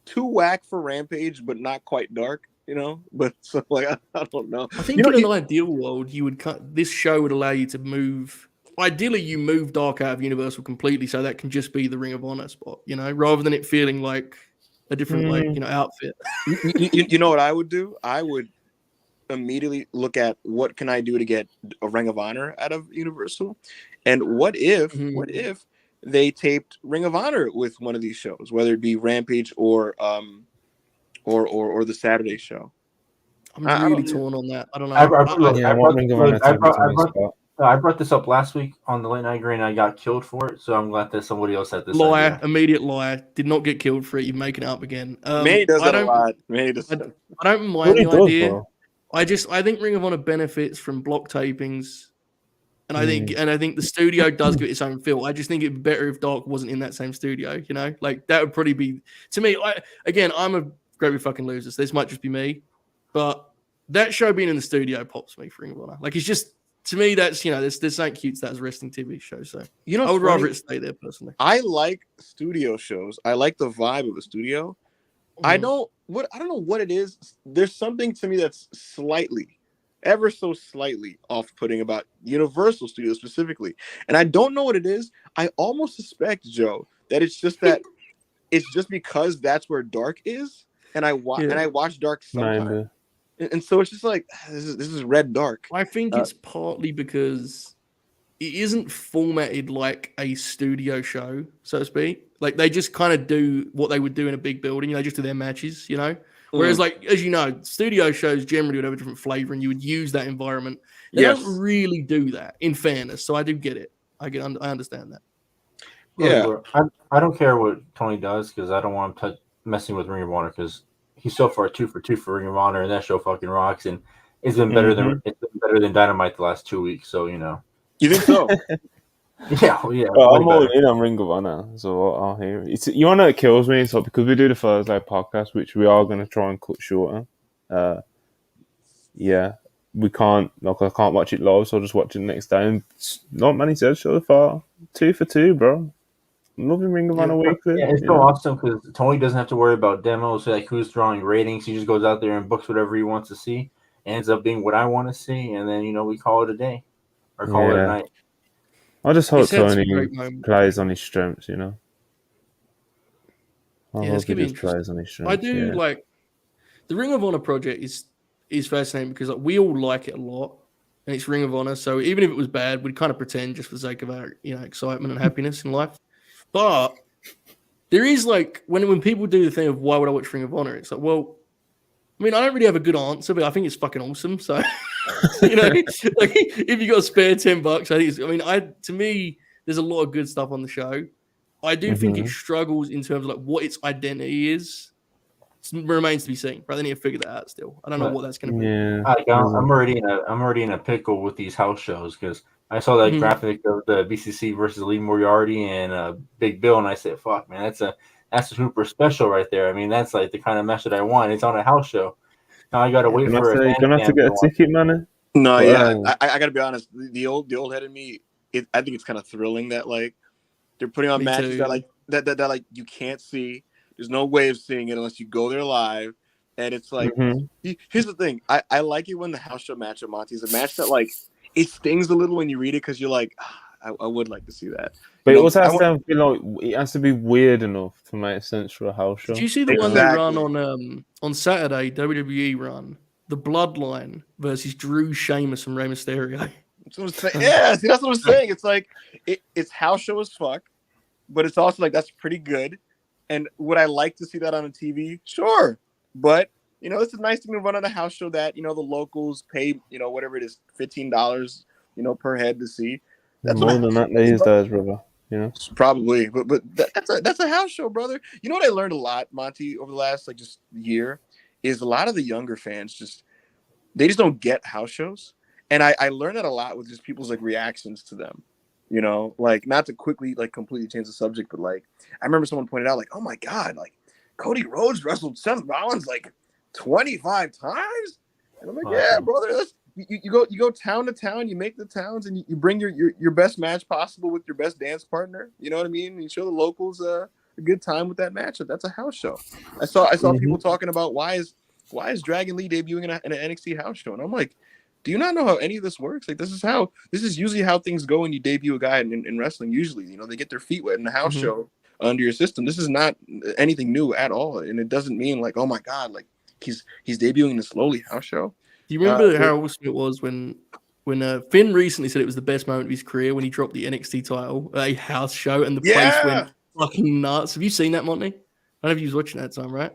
too whack for Rampage, but not quite dark. But so like I don't know. I think in an ideal world, you would this show would allow you to move. Ideally, you move Dark out of Universal completely, so that can just be the Ring of Honor spot, rather than it feeling like a different outfit. You know what I would do? I would immediately look at what can I do to get a Ring of Honor out of Universal, and what if they taped Ring of Honor with one of these shows, whether it be Rampage or the Saturday show. I'm really torn on that. I don't know. I brought this up last week on the Late Night Green. I got killed for it, so I'm glad that somebody else had this. Immediate liar. Did not get killed for it. You're making it up again. Manny does that a lot. I don't mind the idea. I think Ring of Honor benefits from block tapings, and I think the studio does give it its own feel. I just think it'd be better if Dark wasn't in that same studio. Like that would probably be to me. I'm a great with fucking losers. This might just be me, but that show being in the studio pops me for Ring of Honor. Like it's just. To me, that's there's something cute that as a wrestling TV show. So I would rather it stay there personally. I like studio shows. I like the vibe of a studio. I don't know what it is. There's something to me that's ever so slightly off-putting about Universal Studios specifically, and I don't know what it is. I almost suspect, Joe, that it's just because that's where Dark is, and I watch Dark sometimes. And so it's just like this is Red Dark. I think it's partly because it isn't formatted like a studio show, so to speak. Like they just kind of do what they would do in a big building. They just do their matches, Whereas, like as you know, studio shows generally would have a different flavor, and you would use that environment. They don't really do that, in fairness. So I do get it. I understand that. Yeah, I don't care what Tony does because I don't want him messing with Ring of Honor because. He's so far 2 for 2 for Ring of Honor, and that show fucking rocks. And it's been better than Dynamite the last 2 weeks. So You think so? yeah. Well, I'm all in on Ring of Honor, so I'll hear it. You know, it kills me. So because we do the Thursday podcast, which we are going to try and cut shorter. We can't. Like, I can't watch it live, so I'll just watch it the next day. And not many said so far. 2 for 2, bro. I'm loving Ring of Honor weekly. Yeah, it's so awesome because Tony doesn't have to worry about demos, like who's drawing ratings. He just goes out there and books whatever he wants to see. It ends up being what I want to see, and then we call it a day or call it a night. I just hope Tony plays on his strengths. I hope he just plays on his strengths. I do like the Ring of Honor project is fascinating because we all like it a lot, and it's Ring of Honor. So even if it was bad, we'd kind of pretend just for the sake of our excitement and happiness in life. But there is like when people do the thing of why would I watch Ring of Honor? It's like, well, I mean, I don't really have a good answer, but I think it's fucking awesome. So, like if you got a spare $10, I think to me, there's a lot of good stuff on the show. I do think it struggles in terms of like what its identity is. remains to be seen. Right, they need to figure that out still. I don't know what that's going to be. Yeah, I'm already in a pickle with these house shows because I saw that graphic of the BCC versus Lee Moriarty and Big Bill, and I said, "Fuck, man, that's a super special right there." I mean, that's like the kind of match that I want. It's on a house show. Now I gotta wait for a fan gonna have to get a ticket, man. No, But, yeah, I gotta be honest. The old head in me, I think it's kind of thrilling that like they're putting on matches that like that like you can't see. There's no way of seeing it unless you go there live. And it's like, here's the thing. I like it when the house show match of Monty is a match that like it stings a little when you read it because you're like, I would like to see that. But it also has to be like it has to be weird enough to make sense for a house show. Did you see the one they run on Saturday? WWE run the Bloodline versus Drew, Sheamus, and Rey Mysterio. That's what I'm saying. Yeah, see, that's what I'm saying. It's like it's house show as fuck, but it's also like that's pretty good. And would I like to see that on a TV? Sure. But, it's a nice thing to run on a house show that, the locals pay, whatever it is, $15, per head to see. That's more than that these days, brother. Probably. But that's a house show, brother. You know what I learned a lot, Monty, over the last, just year, is a lot of the younger fans they just don't get house shows. And I learned that a lot with just people's, reactions to them. Not to quickly completely change the subject, but I remember someone pointed out oh my God, Cody Rhodes wrestled Seth Rollins 25 times, and I'm like, yeah, brother, you go town to town, you make the towns, and you bring your best match possible with your best dance partner. You know what I mean? You show the locals a good time with that match. That's a house show. I saw people talking about why is Dragon Lee debuting in an NXT house show, and I'm like, do you not know how any of this works? This is usually how things go when you debut a guy in wrestling. Usually, they get their feet wet in a house show under your system. This is not anything new at all. And it doesn't mean oh my God, he's debuting this lowly house show. Do you remember how awesome it was when Finn recently said it was the best moment of his career when he dropped the NXT title at a house show and the place went fucking nuts. Have you seen that, Monty? I don't know if you was watching that time, right?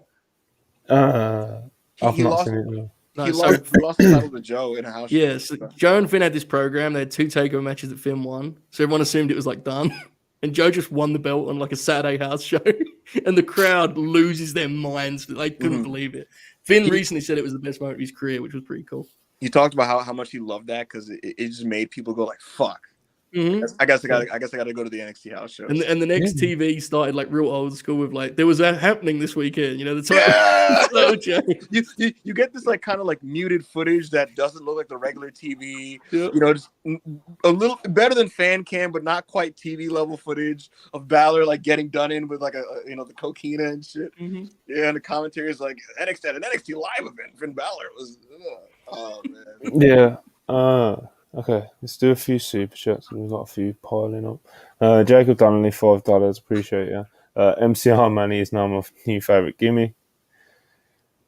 I've not seen it. No. He lost the title to Joe in a house show. Yes, Joe and Finn had this program. They had 2 takeover matches that Finn won. So everyone assumed it was done. And Joe just won the belt on a Saturday house show. And the crowd loses their minds. They couldn't believe it. Finn recently said it was the best moment of his career, which was pretty cool. He talked about how much he loved that because it just made people go fuck. I guess I gotta go to the NXT house show. And the next TV started real old school with there was that happening this weekend. The title. You get this kind of muted footage that doesn't look like the regular TV. Yep. Just a little better than fan cam, but not quite TV level footage of Balor getting done in with the coquina and shit. Yeah, and the commentary is NXT live event. Finn Balor was. Oh man. Yeah. Okay, let's do a few super chats. We've got a few piling up. Jacob Donnelly, $5. Appreciate you. MCR Manny is now my new favorite gimme.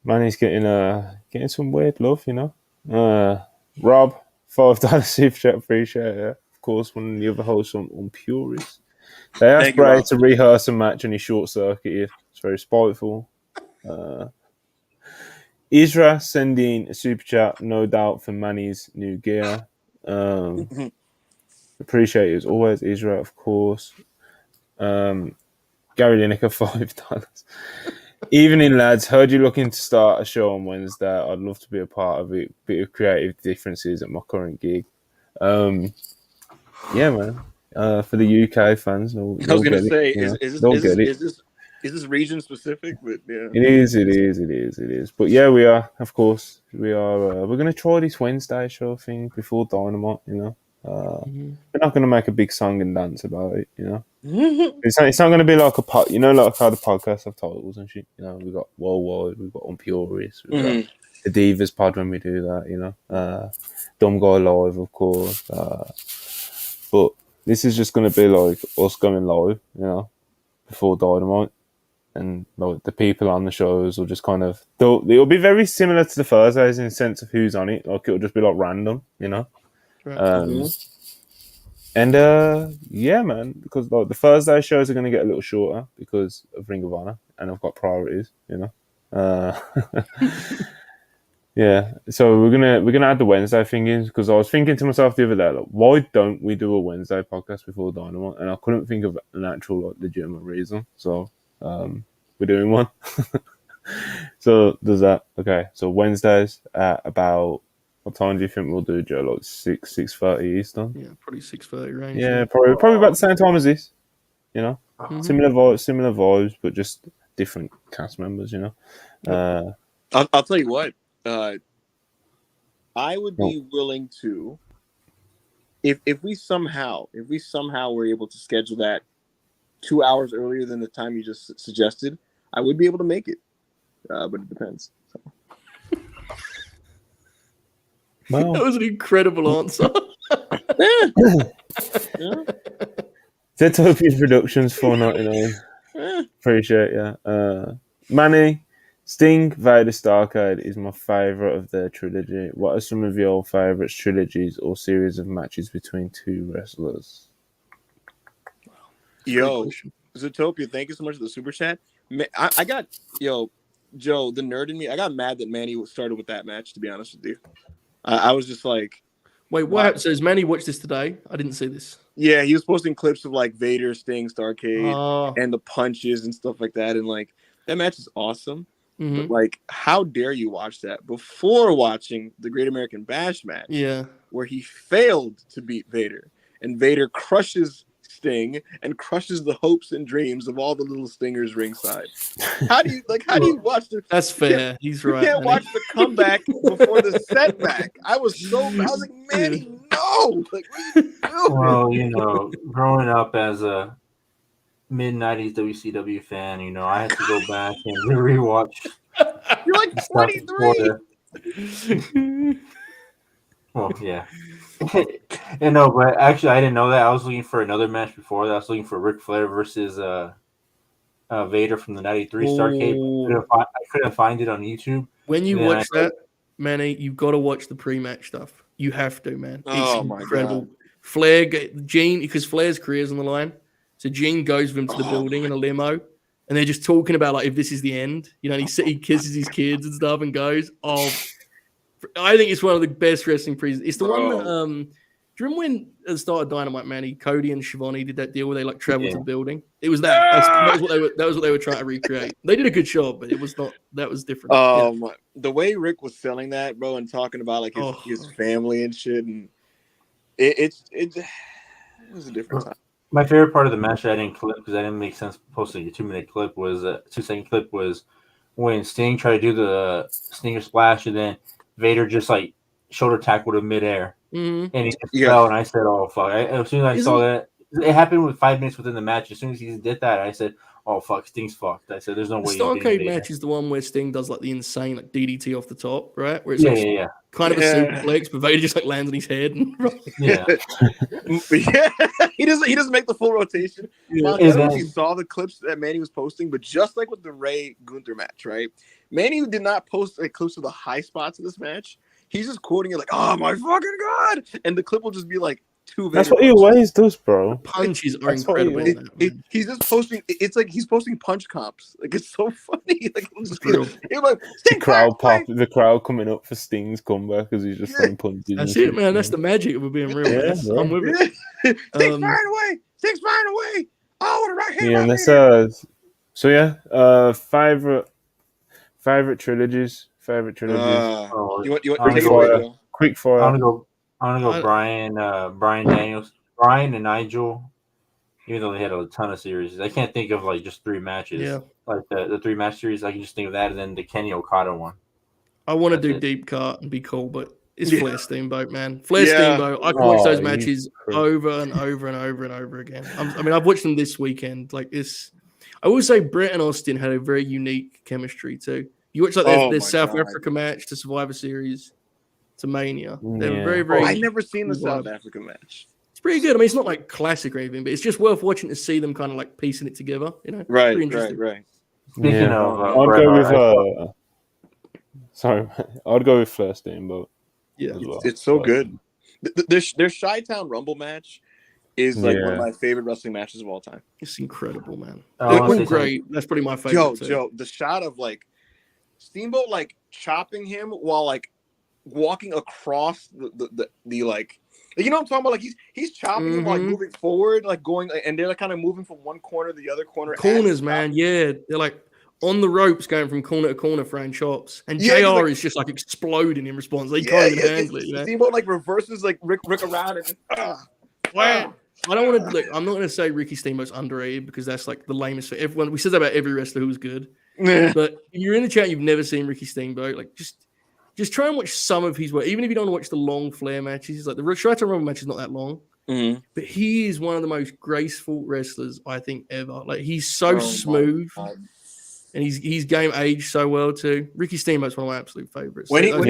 Manny's getting some weird love, Rob, $5 super chat. Appreciate it. Of course, one of the other hosts on Purists. They asked Bray to rehearse a match and he short circuited. It's very spiteful. Isra sending a super chat, no doubt, for Manny's new gear. Appreciate it as always, Israel, of course. Gary Lineker, $5. Evening, lads. Heard you looking to start a show on Wednesday. I'd love to be a part of it. Bit of creative differences at my current gig. Yeah, man. For the UK fans, I was going to say, is this region specific? But yeah, it is. But yeah, we are. Of course, we are. We're going to try this Wednesday show thing before Dynamite. We're not going to make a big song and dance about it. It's not going to be like a pot. Like how the podcasts have titles and shit. We got Worldwide, we've got Purists, we've got the Divas pod when we do that. Dumb Guy Live, of course. But this is just going to be us going live. Before Dynamite. And the people on the shows will just kind of it'll be very similar to the Thursdays in the sense of who's on it. It'll just be random, Right. And yeah, man, because the Thursday shows are going to get a little shorter because of Ring of Honor, and I've got priorities, Yeah, so we're gonna add the Wednesday thing in because I was thinking to myself the other day, why don't we do a Wednesday podcast before Dynamite? And I couldn't think of an actual legitimate reason. So we're doing one. So does that okay? So Wednesdays at about what time do you think we'll do, Joe? Like 6:30 Eastern. Yeah, probably 6:30 range. Yeah, probably about the same time as this. You know, Mhm. similar vibes, but just different cast members. You know. I'll tell you what. I would be willing to, if we somehow were able to schedule that 2 hours earlier than the time you just suggested, I would be able to make it. But it depends. So. Well, That was an incredible answer. Yeah. Zetopian Productions 4.99. Appreciate ya. Manny, Sting, Vader, Starcade is my favourite of their trilogy. What are some of your favourite trilogies or series of matches between two wrestlers? Yo, Zootopia, thank you so much for the super chat. I got, Joe, the nerd in me. I got mad that Manny started with that match, to be honest with you. I was just like, wait, what happened? So has Manny watched this today? I didn't see this. Yeah, he was posting clips of like Vader, Sting, Starcade, and the punches and stuff like that. And like, that match is awesome. Mm-hmm. But like, how dare you watch that before watching the Great American Bash match? Yeah. Where he failed to beat Vader. And Vader crushes Sting and crushes the hopes and dreams of all the little Stingers ringside. How do you watch the? That's fair. He's right. You can't watch the comeback before the setback. I was like, Manny, no! Like, what are you doing? Well, you know, growing up as a mid-90s WCW fan, you know, I had to go back and rewatch. You're like 23. Well, yeah. And no, but actually, I didn't know that. I was looking for another match before that. I was looking for Ric Flair versus Vader from the '93 Starcade. I couldn't find it on YouTube. When you watch that, Manny, you've got to watch the pre-match stuff. You have to, man. It's incredible. Flair, Gene, because Flair's career's on the line. So Gene goes with him to the building in a limo, and they're just talking about like if this is the end. You know, he kisses his kids and stuff and goes, I think it's one of the best wrestling presentations. It's the one that, do you remember when at the start of Dynamite, Manny, Cody and Shivani did that deal where they like traveled to the building? It was that. That was what they were trying to recreate. They did a good job, but it was not. That was different. The way Rick was selling that, bro, and talking about like his family and shit, and it was a different time. My favorite part of the match that I didn't clip because I didn't make sense posting a 2-minute clip was 2-second clip was when Sting tried to do the Stinger Splash and then Vader just like shoulder tackled him midair, and he just fell. And I said, "Oh fuck!" As soon as I saw that, it happened with 5 minutes within the match. As soon as he did that, I said, "Oh fuck, Sting's fucked." I said, "There's no way." The Starcade match is the one where Sting does like the insane like DDT off the top, right? Where it's kind of a suplex, but Vader just like lands on his head. And he doesn't make the full rotation. I don't know if you saw the clips that Manny was posting, but just like with the Ray Gunther match, right? Manny did not post clips of the high spots of this match. He's just quoting it like, "Oh my fucking god!" And the clip will just be like two. That's what he always does, bro. Punches are incredible. He's just posting. It's like he's posting punch comps. Like it's so funny. Like, the crowd coming up for Sting's comeback because he's just throwing punches. That's it, man. That's the magic of it being real. Yeah, I'm with it. Sting's firing away. Sting's firing away. Oh, what a right hand! Yeah, that's so yeah. Favorite trilogies. You want quick fire. I'm gonna go Brian Daniels, Brian and Nigel. Even though they had a ton of series, I can't think of like just 3 matches. Yeah, like the 3 match series, I can just think of that, and then the Kenny Okada one. I want to do deep cut and be cool, but it's Flair Steamboat, man. Flair Steamboat. I can watch those matches over and over and over and over again. I've watched them this weekend. Like this, I will say Brett and Austin had a very unique chemistry too. You watch like their South Africa match, the Survivor Series, to Mania. They're very, very. I've never seen the South Africa match. It's pretty good. I mean, it's not like classic or anything, but it's just worth watching to see them kind of like piecing it together. You know, right. Speaking of, I'd go with Flair Steamboat. Yeah, it's so good. Their Chi-Town Rumble match is like one of my favorite wrestling matches of all time. It's incredible, man. They're great. That's probably my favorite. Joe, the shot of like Steamboat like chopping him while like walking across the like, you know what I'm talking about? Like he's chopping him while like moving forward, like going, and they're like kind of moving from one corner to the other corner. Corners, man. Yeah, they're like on the ropes going from corner to corner throwing chops. And Yeah, JR like- is just like exploding in response. Like, he can't even handle it. You know? Steamboat like reverses like Rick around and Wow. I don't want to look. I'm not going to say Ricky Steamboat's underrated because that's like the lamest for everyone. We said that about every wrestler who's good. But if you're in the chat, and you've never seen Ricky Steamboat. Like, just try and watch some of his work. Even if you don't want to watch the long Flair matches, like the Shredder Rumble match is not that long. Mm-hmm. But he is one of the most graceful wrestlers I think ever. Like, he's so smooth. And he's game aged so well too. Ricky Steamboat's one of my absolute favorites. When he So,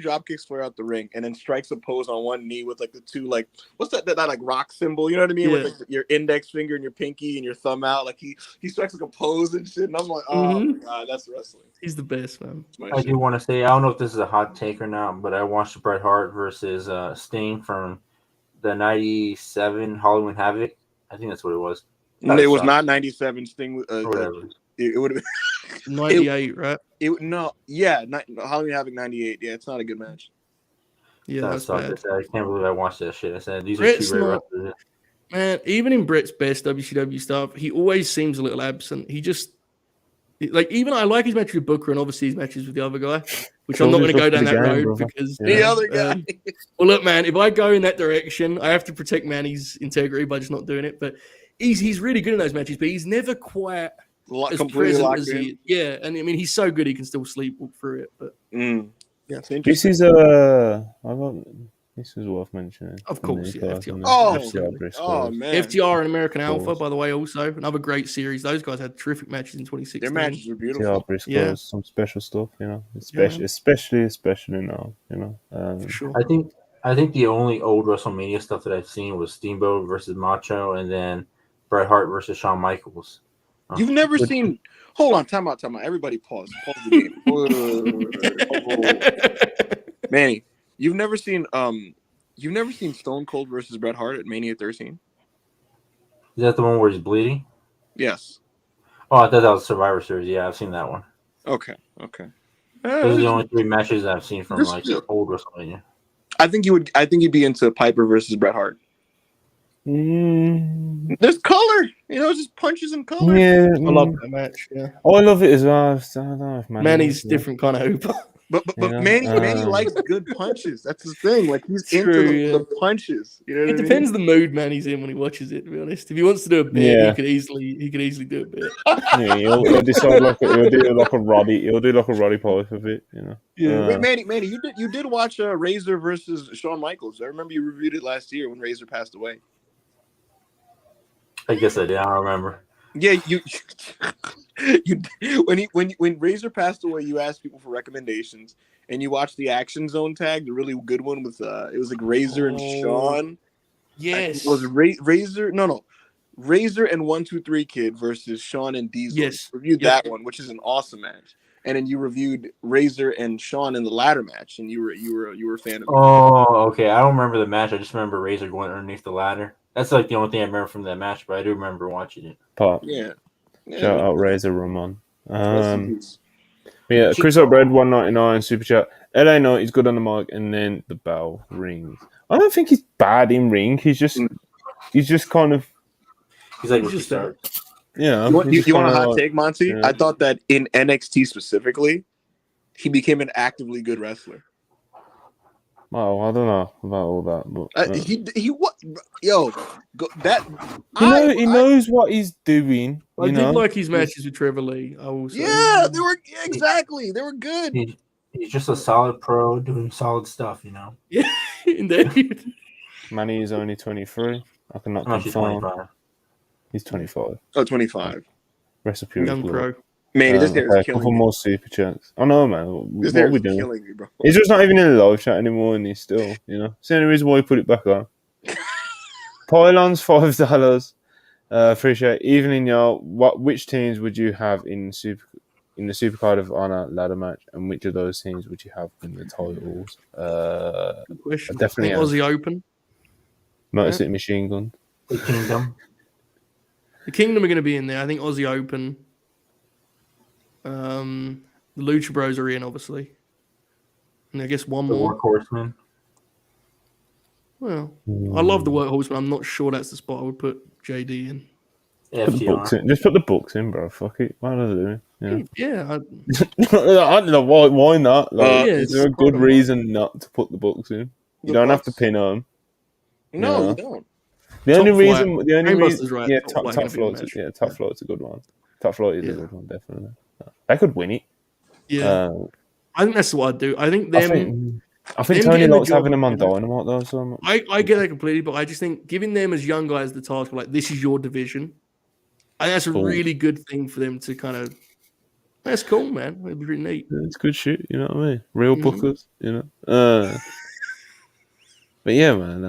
drop kicks Flair out the ring and then strikes a pose on one knee with like the two like what's that like rock symbol? You know what I mean? Yeah. With like, your index finger and your pinky and your thumb out. Like he strikes like a pose and shit. And I'm like, oh my god, that's wrestling. he's the best, man. I do want to say, I don't know if this is a hot take or not, but I watched Bret Hart versus Sting from the '97 Halloween Havoc. I think that's what it was. It was not 97 Sting. Whatever. It would have been 98, right? Halloween Havoc 98. Yeah, it's not a good match. Yeah, That that's sucked. bad. I can't believe I watched that shit. I said these are Bret's two great not- wrestlers. Man, even in Brett's best WCW stuff, he always seems a little absent. He just even I like his match with Booker and obviously his matches with the other guy, which I'm not going to go down that road because The other guy. well, look, man, if I go in that direction, I have to protect Manny's integrity by just not doing it. But he's really good in those matches, but he's never quite as completely present locked as in. he. Yeah, and I mean he's so good he can still sleepwalk through it. But Yeah, This is this is worth mentioning. Of course, yeah, FTR. Oh man, FTR and American Alpha, by the way, also another great series. Those guys had terrific matches in 2016. their matches were beautiful. FTR Briscoe, Yeah. some special stuff, especially now, For sure. I think the only old WrestleMania stuff that I've seen was Steamboat versus Macho, and then Bret Hart versus Shawn Michaels. You've never seen. Hold on, time out. Everybody, pause the game. Manny, you've never seen Stone Cold versus Bret Hart at Mania 13? Is that the one where he's bleeding? Yes. Oh, I thought that was Survivor Series. Yeah, I've seen that one. Okay. Those are the only three matches I've seen from Just- like old WrestleMania. I think you'd be into Piper versus Bret Hart. There's color, just punches and color. Yeah, I love that match. Yeah, I love it as well. I don't know if Manny's different kind of hooper. But Manny likes good punches. That's his thing. Like he's True, into the punches. You know what It I mean? depends the mood Manny's in when he watches it. To be honest, if he wants to do a bit, Yeah. he could easily do a bit. Yeah, he'll decide he'll do like a Roddy Piper of it, Yeah. Wait, Manny, you did watch Razor versus Shawn Michaels. I remember you reviewed it last year when Razor passed away. I guess I did. I don't remember. Yeah, you when Razor passed away, you asked people for recommendations, and you watched the Action Zone tag, the really good one with it was like Razor and Shawn. Yes. Was Razor? No. Razor and 1-2-3 Kid versus Shawn and Diesel. Yes. You reviewed that one, which is an awesome match. And then you reviewed Razor and Shawn in the ladder match, and you were a fan of it. Oh, okay. I don't remember the match. I just remember Razor going underneath the ladder. That's like the only thing I remember from that match, but I do remember watching it. Pop. Yeah. Shout out Razor Ramon. Rest in peace. Yeah, Chris O'Brien 199 super chat. LA Knight is good on the mic, and then the bell rings. I don't think he's bad in ring. He's just kind of He's like He's Ricky just Starks. You want a hot take, Monty? Yeah. I thought that in NXT specifically, he became an actively good wrestler. Oh, I don't know about all that, but He what? Yo, that he knows what he's doing. I did like his matches with Trevor Lee. I will say. Yeah, they were exactly. They were good. He's just a solid pro doing solid stuff, Yeah, indeed. Manny is only 23. I cannot I'm actually confirm. 25. He's 25. Oh, 25. Recipe Young pro. Man, this hair a is killing couple me. more super chats. I know, man. This What hair are we is doing? killing me, bro. He's just not even in the live chat anymore, and he's still, It's the only reason why we put it back on. Pylons, $5. Appreciate it. Evening, y'all. Which teams would you have in the Supercard of Honor ladder match, and which of those teams would you have in the titles? Good question. Definitely I think Aussie Open. Motor City Machine Gun. The Kingdom. The Kingdom are going to be in there. I think Aussie Open. The Lucha Bros are in, obviously. And I guess one The more. Workhorsemen. Well, I love the Workhorseman. I'm not sure that's the spot I would put JD in. Put the books in. Just put the books in, bro. Fuck it. Why not do it? Yeah, I don't know why not. Like, Yeah, is there a it's good part of reason not to put the books in? You The don't have to books? pin them. No, Yeah. you don't. The Top only Flight. reason, Brainbuster's right. yeah, Top top, Flight top gonna be the float's, match. yeah, top float's a good one. Top float is a Yeah. good one, definitely. They could win it. Yeah, I think that's what I'd do. I think I them. think them Tony getting the likes job, having them on you know? Dynamite though. So much. I get that completely, but I just think giving them as young guys the task of like this is your division. I think that's a Cool. really good thing for them to kind of. That's cool, man. It'd be really neat. It's good shit. You know what I mean? Real Mhm. bookers. You know. But yeah, man.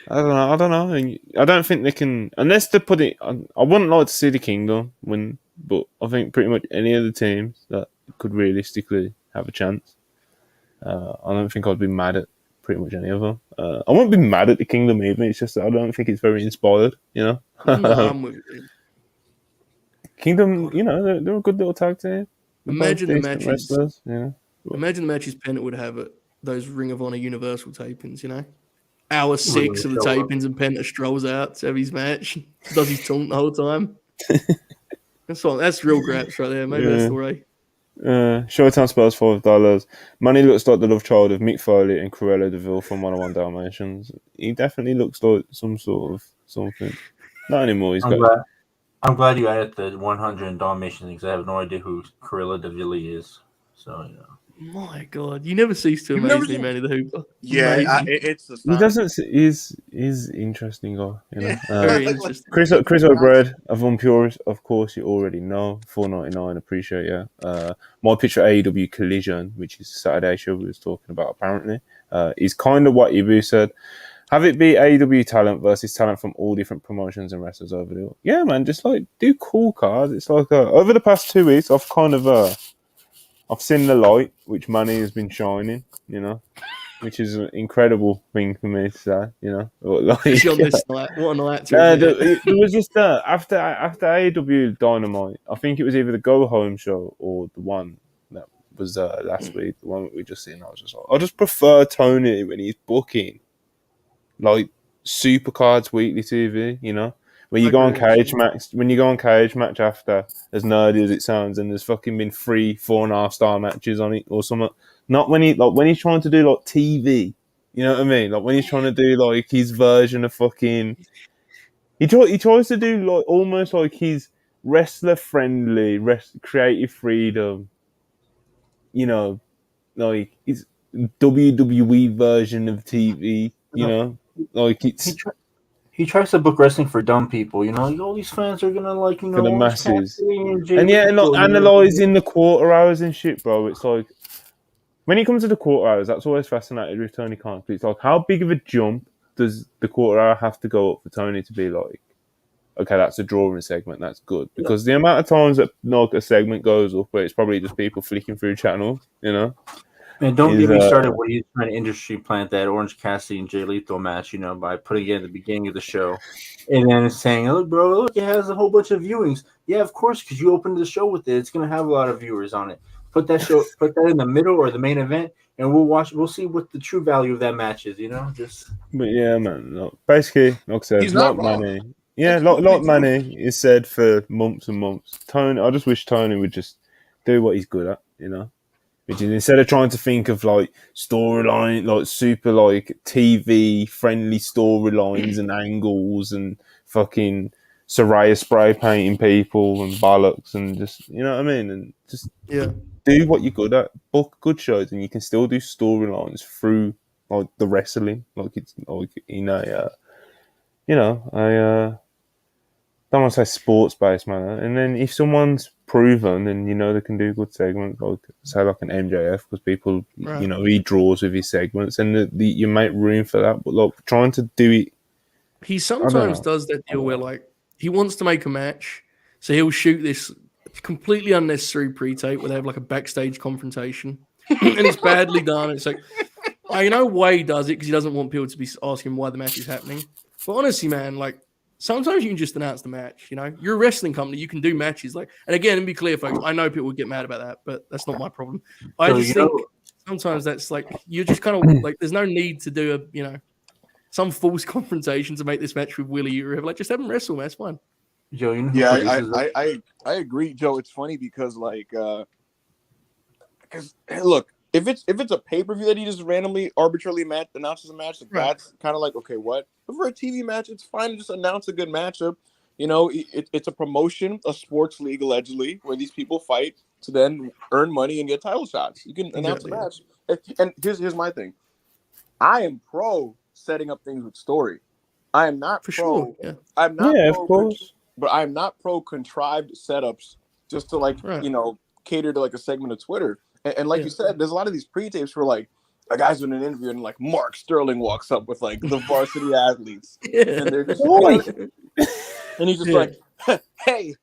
I don't know. I don't think they can unless they put it. I wouldn't like to see the Kingdom win, but I think pretty much any of the teams that could realistically have a chance. I don't think I'd be mad at pretty much any of them. I won't be mad at the Kingdom either. It's just that I don't think it's very inspired. You know. No, I'm with you. Kingdom, you know, they're a good little tag team. They're both Imagine the decent matches. wrestlers. Yeah. Imagine the matches Penta would have at those Ring of Honor Universal tapings. You know, hour 6 of the show up. tapings, and Penta strolls out to have his match, does his taunt the whole time. That's real graps right there. Maybe that's the way. Showtime spells $5. Money looks like the love child of Mick Foley and Cruella DeVille from 101 Dalmatians. He definitely looks like some sort of something. Not anymore. I'm glad you added the 100 Dalmatians because I have no idea who Cruella DeVille is. So, you know. My God, you never cease to You've amaze never me, seen- Manny the Hooper. Yeah, Amazing. it's the He sign. doesn't. He's interesting guy. You know. Very interesting. Chris O'Bread of WPurists, of course, you already know. $4.99, appreciate you. My picture AEW Collision, which is Saturday show we was talking about, apparently, is kind of what Ibu said. Have it be AEW talent versus talent from all different promotions and wrestlers over there. Yeah, man, just like do cool cards. It's like over the past 2 weeks, I've kind of I've seen the light, which Manny has been shining. You know. Which is an incredible thing for me to say, you know. Like, On this night. What a night to there was just after AEW Dynamite, I think it was either the Go Home show or the one that was last week, the one that we just seen. I was just like, I just prefer Tony when he's booking like Supercards Weekly TV, you know. When you go on Cage Match after, as nerdy as it sounds, and there's fucking been 3 4.5-star matches on it or something. Not when he's trying to do like TV, you know what I mean? Like when he's trying to do like his version of fucking, he tries to do like almost like his wrestler friendly, creative freedom, you know, like his WWE version of TV, you know, like it's. He tries to book wrestling for dumb people, you know. All these fans are gonna like, you know, For the masses. and Yeah, not analysing the quarter hours and shit, bro. It's like when it comes to the quarter hours, that's always fascinated with Tony Khan. It's like how big of a jump does the quarter hour have to go up for Tony to be like, okay, that's a drawing segment, that's good. Because the amount of times that like a segment goes up where it's probably just people flicking through channels, you know. And don't get me started when he's trying to industry plant that Orange Cassidy and Jay Lethal match, you know, by putting it at the beginning of the show. And then saying, look, bro, look, it has a whole bunch of viewings. Yeah, of course, because you opened the show with it. It's going to have a lot of viewers on it. Put that in the middle or the main event, and we'll see what the true value of that match is, you know? But yeah, man. No, basically, like I said, He's not wrong. Manny. Yeah, like Manny is said for months and months. Tony, I just wish Tony would just do what he's good at, you know? Which is instead of trying to think of like storyline, like super like TV friendly storylines and angles and fucking Soraya spray painting people and bollocks and just, you know what I mean? And just do what you're good at. Book good shows and you can still do storylines through like the wrestling. Like it's like in a, don't want to say sports based manner. And then if someone's proven, then you know they can do good segments, like say like an MJF, because people, you know, he draws with his segments, and you make room for that. But like trying to do it, he sometimes does that deal where like he wants to make a match, so he'll shoot this completely unnecessary pre-tape where they have like a backstage confrontation, and it's badly done. It's like, you know why he does it, because he doesn't want people to be asking why the match is happening. But honestly, man, like. Sometimes you can just announce the match, you know? You're a wrestling company. You can do matches. And again, and be clear, folks, I know people would get mad about that, but that's not my problem. I just think sometimes that's like, you're just kind of like, there's no need to do some false confrontation to make this match with Willie or whatever. Like, just have them wrestle, man. It's fine. Joe, you know who Yeah, produces that? I agree, Joe. It's funny because look, if it's a pay per view that he just randomly arbitrarily announces a match, Right. that's kind of like okay, what? But for a TV match, it's fine to just announce a good matchup. It's a promotion, a sports league allegedly, where these people fight to then earn money and get title shots. You can announce a match, and here's my thing. I am pro setting up things with story. I am not For pro. sure. Yeah. I'm not Yeah, pro, of course. but I'm not pro contrived setups just to Right. cater to like a segment of Twitter. And like you said, there's a lot of these pre-tapes where like a guy's doing an interview and like Mark Sterling walks up with like the varsity athletes, Yeah. and they're just Why? and he's just Yeah. like, hey.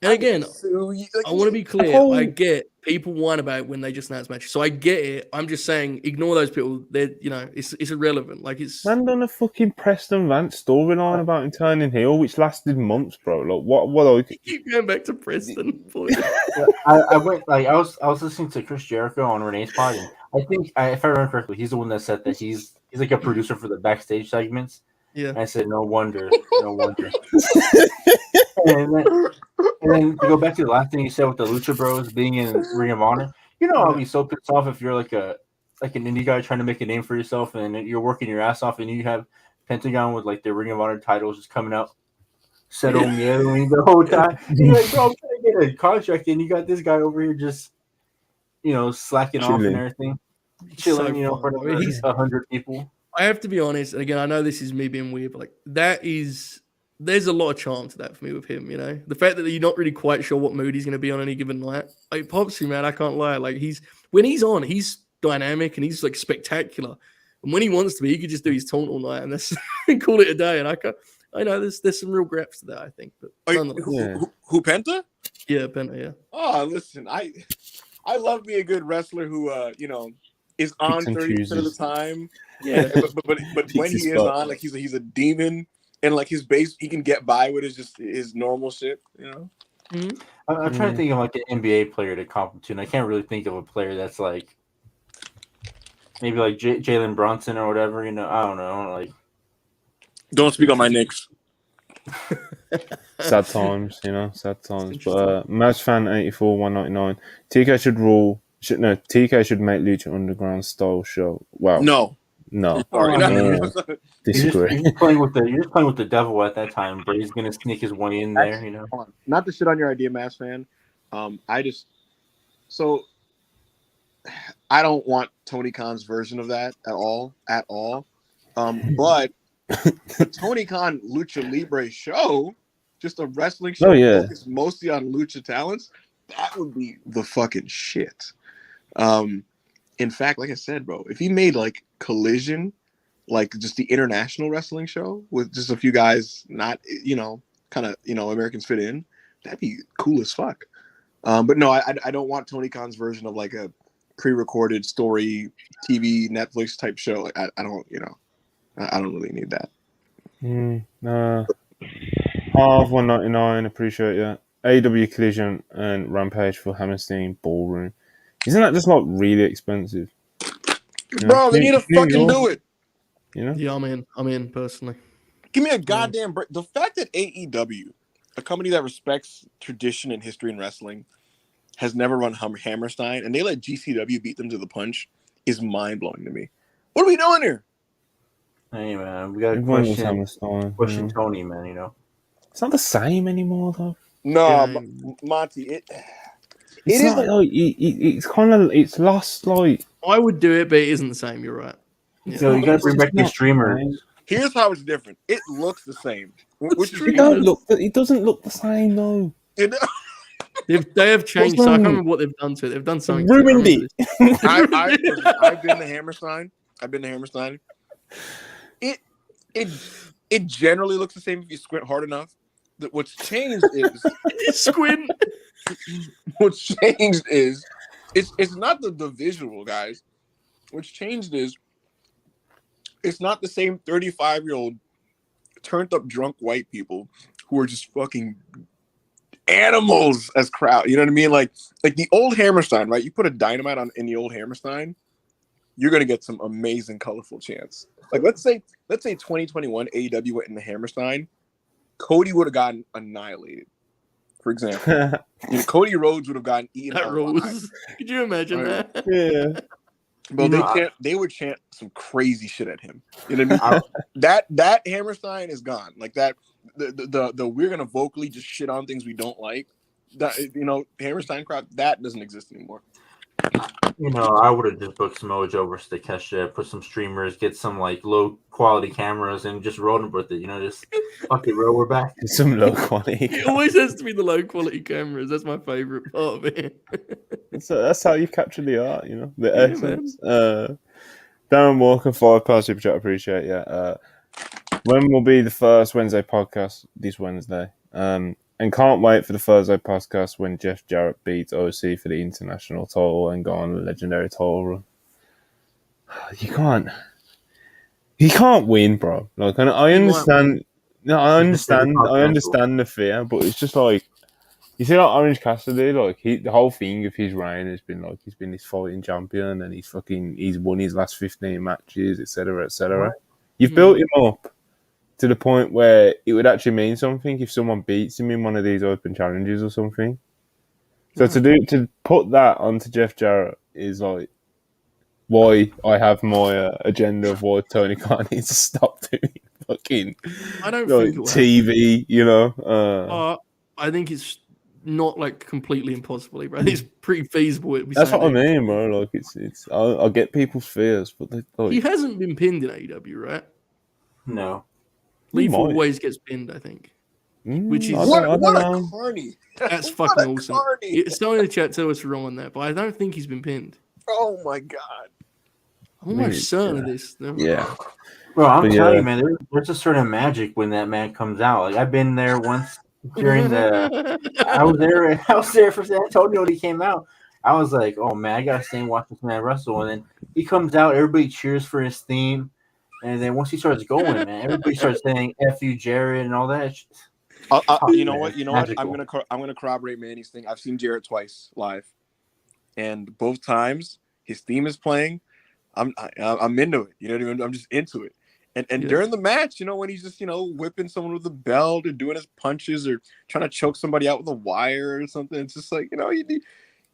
And again, Like, I want to be clear. whole- I get people whine about it when they just announce matches, so I get it. I'm just saying, ignore those people. They're it's irrelevant. Like it's Man done a fucking Preston Vance storyline about him turning heel, which lasted months, bro. Like, what you keep going back to Preston. Boy. I went like I was listening to Chris Jericho on Renee's pod, and I think if I remember correctly, he's the one that said that he's like a producer for the backstage segments. Yeah. And I said, no wonder. And then to go back to the last thing you said with the Lucha Bros being in Ring of Honor, I'll be so pissed off if you're like an indie guy trying to make a name for yourself and you're working your ass off and you have Pentagon with like their Ring of Honor titles just coming out, settle meowing the whole time. You're like, bro, I'm trying to get a contract and you got this guy over here just slacking off and everything, chilling, in front of 100 people. I have to be honest, and again, I know this is me being weird, but like there's a lot of charm to that for me with him, The fact that you're not really quite sure what mood he's going to be on any given night. Like Popsy, man, I can't lie. Like when he's on, he's dynamic and he's like spectacular. And when he wants to be, he could just do his taunt all night and that's call it a day. And I know there's some real graps to that, I think. But who Penta? Yeah, Penta, yeah. Oh, listen, I love me a good wrestler who is on 30% of the time. Yeah, but when he is on, like he's a demon. And like his base, he can get by with his normal shit, Mm-hmm. I'm trying to think of like an NBA player to comp to, and I can't really think of a player that's like maybe like Jalen Brunson or whatever. I don't know. Like, don't speak on my Knicks. Sad times, sad times. But Match Fan 84 199. TK should rule. TK should make Lucha Underground style show. Wow. No. Disagree. You're playing with the devil at that time. Bray's gonna sneak his way in there. Not to shit on your idea, Mass Fan. I don't want Tony Khan's version of that at all. But the Tony Khan Lucha Libre show, just a wrestling show focused mostly on lucha talents, that would be the fucking shit. In fact, like I said, bro, if he made like Collision, like just the international wrestling show with just a few guys, not kind of Americans fit in, that'd be cool as fuck. But no, I don't want Tony Khan's version of like a pre-recorded story TV Netflix type show. Like, I don't really need that. Half 199, appreciate that. AEW Collision and Rampage for Hammerstein Ballroom. Isn't that just like really expensive? Bro, they need to fucking do it. Yeah, I'm in personally. Give me a goddamn break. The fact that AEW, a company that respects tradition and history in wrestling, has never run Hammerstein, and they let GCW beat them to the punch, is mind-blowing to me. What are we doing here? Hey, man, we got to question Tony, man, It's not the same anymore, though. No, Monty, it's lost, like... I would do it, but it isn't the same, you're right. Yeah. So you got to bring back the streamers. Here's how it's different. It looks the same. It doesn't look the same, though. They have changed, so I can't remember what they've done to it. They've done something. Ruined it. I've been to Hammerstein. It generally looks the same if you squint hard enough. What's changed is squint. What's changed is it's not the visual, guys. What's changed is it's not the same 35-year-old turned up drunk white people who are just fucking animals as crowd. You know what I mean? Like the old Hammerstein, right? You put a dynamite in the old Hammerstein, you're gonna get some amazing, colorful chants. Like let's say 2021 AEW went in the Hammerstein. Cody would have gotten annihilated. For example, Cody Rhodes would have gotten eaten That alive. rules. Could you imagine Right. that? Yeah. But they would chant some crazy shit at him. You know what I mean? that Hammerstein is gone. Like that, the we're gonna vocally just shit on things we don't like. That Hammerstein crap that doesn't exist anymore. I would have just booked Samoa Joe versus Takeshita, put some streamers, get some like low quality cameras, and just roll with it. Just fuck it, bro. We're back. Some low quality. It always has to be the low quality cameras. That's my favorite part of it. So that's how you capture the art, the essence. Darren Walker, £5 super chat. Appreciate you. When will be the first Wednesday podcast? This Wednesday. And can't wait for the Thursday podcast when Jeff Jarrett beats OC for the international title and go on a legendary title run. You can't win, bro. Like, I understand. No, I understand the fear, but it's just like you see, like Orange Cassidy, like the whole thing of his reign has been like he's been this fighting champion and he's won his last 15 matches, etc., etc. You've built him up to the point where it would actually mean something if someone beats him in one of these open challenges or something. So to put that onto Jeff Jarrett is like why I have my agenda of why Tony Khan needs to stop doing fucking I don't think TV, I think it's not like completely impossible, bro. It's pretty feasible. That's what I mean, bro. Like it's I get people's fears, but he hasn't been pinned in AEW, right? No. Lethal always gets pinned, I think. Which is what a carny. That's fucking awesome. Someone in the chat tell us wrong on that, but I don't think he's been pinned. Oh my god. I'm almost certain of this. Yeah. Bro, I'm telling you, man, there's a certain magic when that man comes out. Like I've been there once during I was there for San Antonio when he came out. I was like, oh man, I gotta stay and watch this man wrestle. And then he comes out, everybody cheers for his theme. And then once he starts going, man, everybody starts saying "F you, Jared" and all that. You know what? I'm gonna corroborate Manny's thing. I've seen Jared twice live, and both times his theme is playing. I'm into it. You know what I mean? I'm just into it. And during the match, when he's just whipping someone with a belt or doing his punches or trying to choke somebody out with a wire or something, it's just like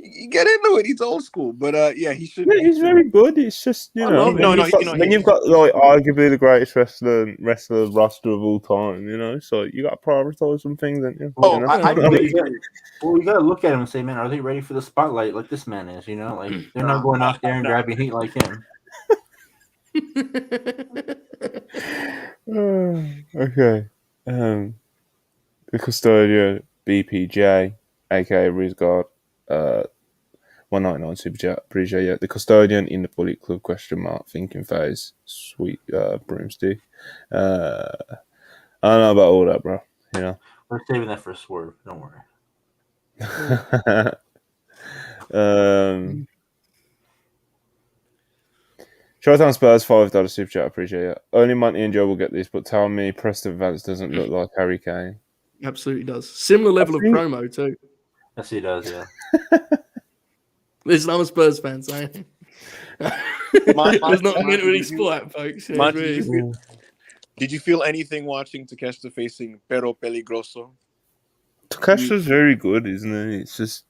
you get into it. He's old school, but he should. Yeah, he's very good. It's just when you've got like arguably the greatest wrestler roster of all time, so you got to prioritize some things, don't you? Oh, you got to look at him and say, man, are they ready for the spotlight like this man is? Like they're not going out there and grabbing heat like him. Okay. The custodian BPJ, aka Rizgard, 199 super chat. Appreciate it. The custodian in the Bullet Club ? Thinking phase. Sweet broomstick. I don't know about all that, bro. We're saving that for a swerve. Don't worry. Showtime Spurs $5 super chat. Appreciate it. Only Monty and Joe will get this, but tell me Preston Vance doesn't look like Harry Kane. Absolutely does. Similar level of promo too. Yes, he does. Yeah. Listen, I'm a Spurs fan, so it's not meant to really sport, folks. Did you feel anything watching Takeshita facing Pero Peligroso? Takeshita's very good, isn't he? It's just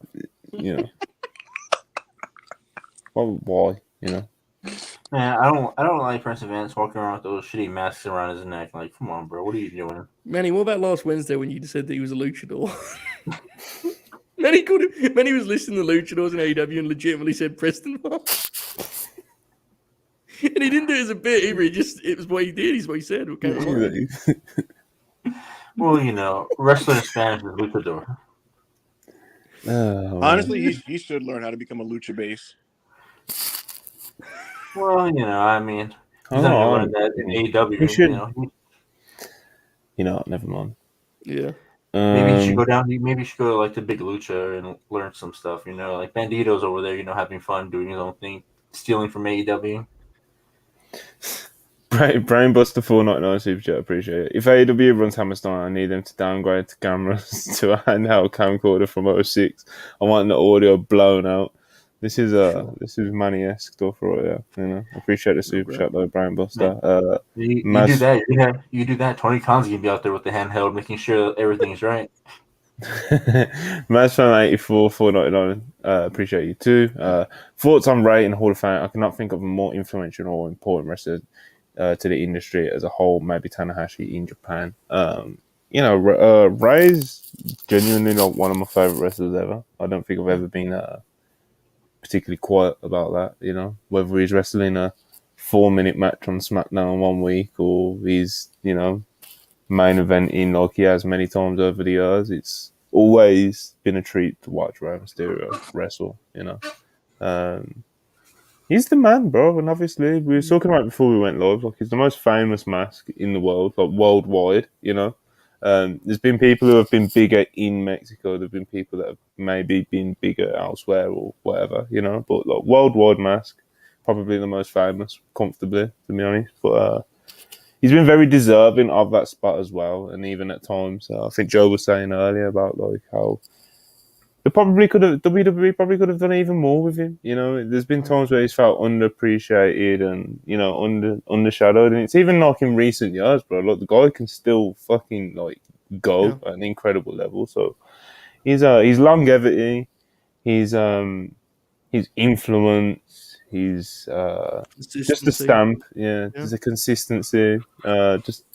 why? Man, I don't like Prince Vance walking around with those shitty masks around his neck. Like, come on, bro, what are you doing? Manny, what about last Wednesday when you said that he was a luchador? Manny was listening to luchadors in AEW and legitimately said Preston Vance. And he didn't do it as a bit either. It was what he did. He's what he said. Well, wrestler in Spanish is luchador. Honestly, he should learn how to become a lucha base. Well, I mean, he's not going to learn that in AEW. He should. Never mind. Yeah. Maybe you should go down. Maybe you should go to like the big lucha and learn some stuff. Like Bandito's over there, having fun, doing his own thing, stealing from AEW. Brainbuster 499 super chat. Appreciate it. If AEW runs Hammerstein, I need them to downgrade the cameras to a handheld camcorder from 06. I want the audio blown out. This is money-esque stuff right there. You know, I appreciate the super chat though, Brian Buster. You Maz- do that. You do that. Tony Khan's gonna be out there with the handheld, making sure that everything's right. Mazfan84 499. Appreciate you too. Thoughts on Ray and Hall of Fame? I cannot think of a more influential or important wrestler to the industry as a whole. Maybe Tanahashi in Japan. Ray's genuinely not one of my favorite wrestlers ever. I don't think I've ever been particularly quiet about that. You know, whether he's wrestling a 4-minute match on SmackDown 1 week or he's main eventing like he has many times over the years, it's always been a treat to watch Rey Mysterio wrestle. He's the man, bro. And obviously, we were talking about it before we went live. Like, he's the most famous mask in the world, like worldwide. There's been people who have been bigger in Mexico. There've been people that have maybe been bigger elsewhere or whatever. But like worldwide mask, probably the most famous, comfortably, to be honest. But he's been very deserving of that spot as well. And even at times, I think Joe was saying earlier about like how WWE probably could have done even more with him. There's been times where he's felt underappreciated and undershadowed, and it's even like in recent years, bro. Like the guy can still fucking like go at an incredible level. So his longevity, his influence, his just the stamp, there's a consistency, just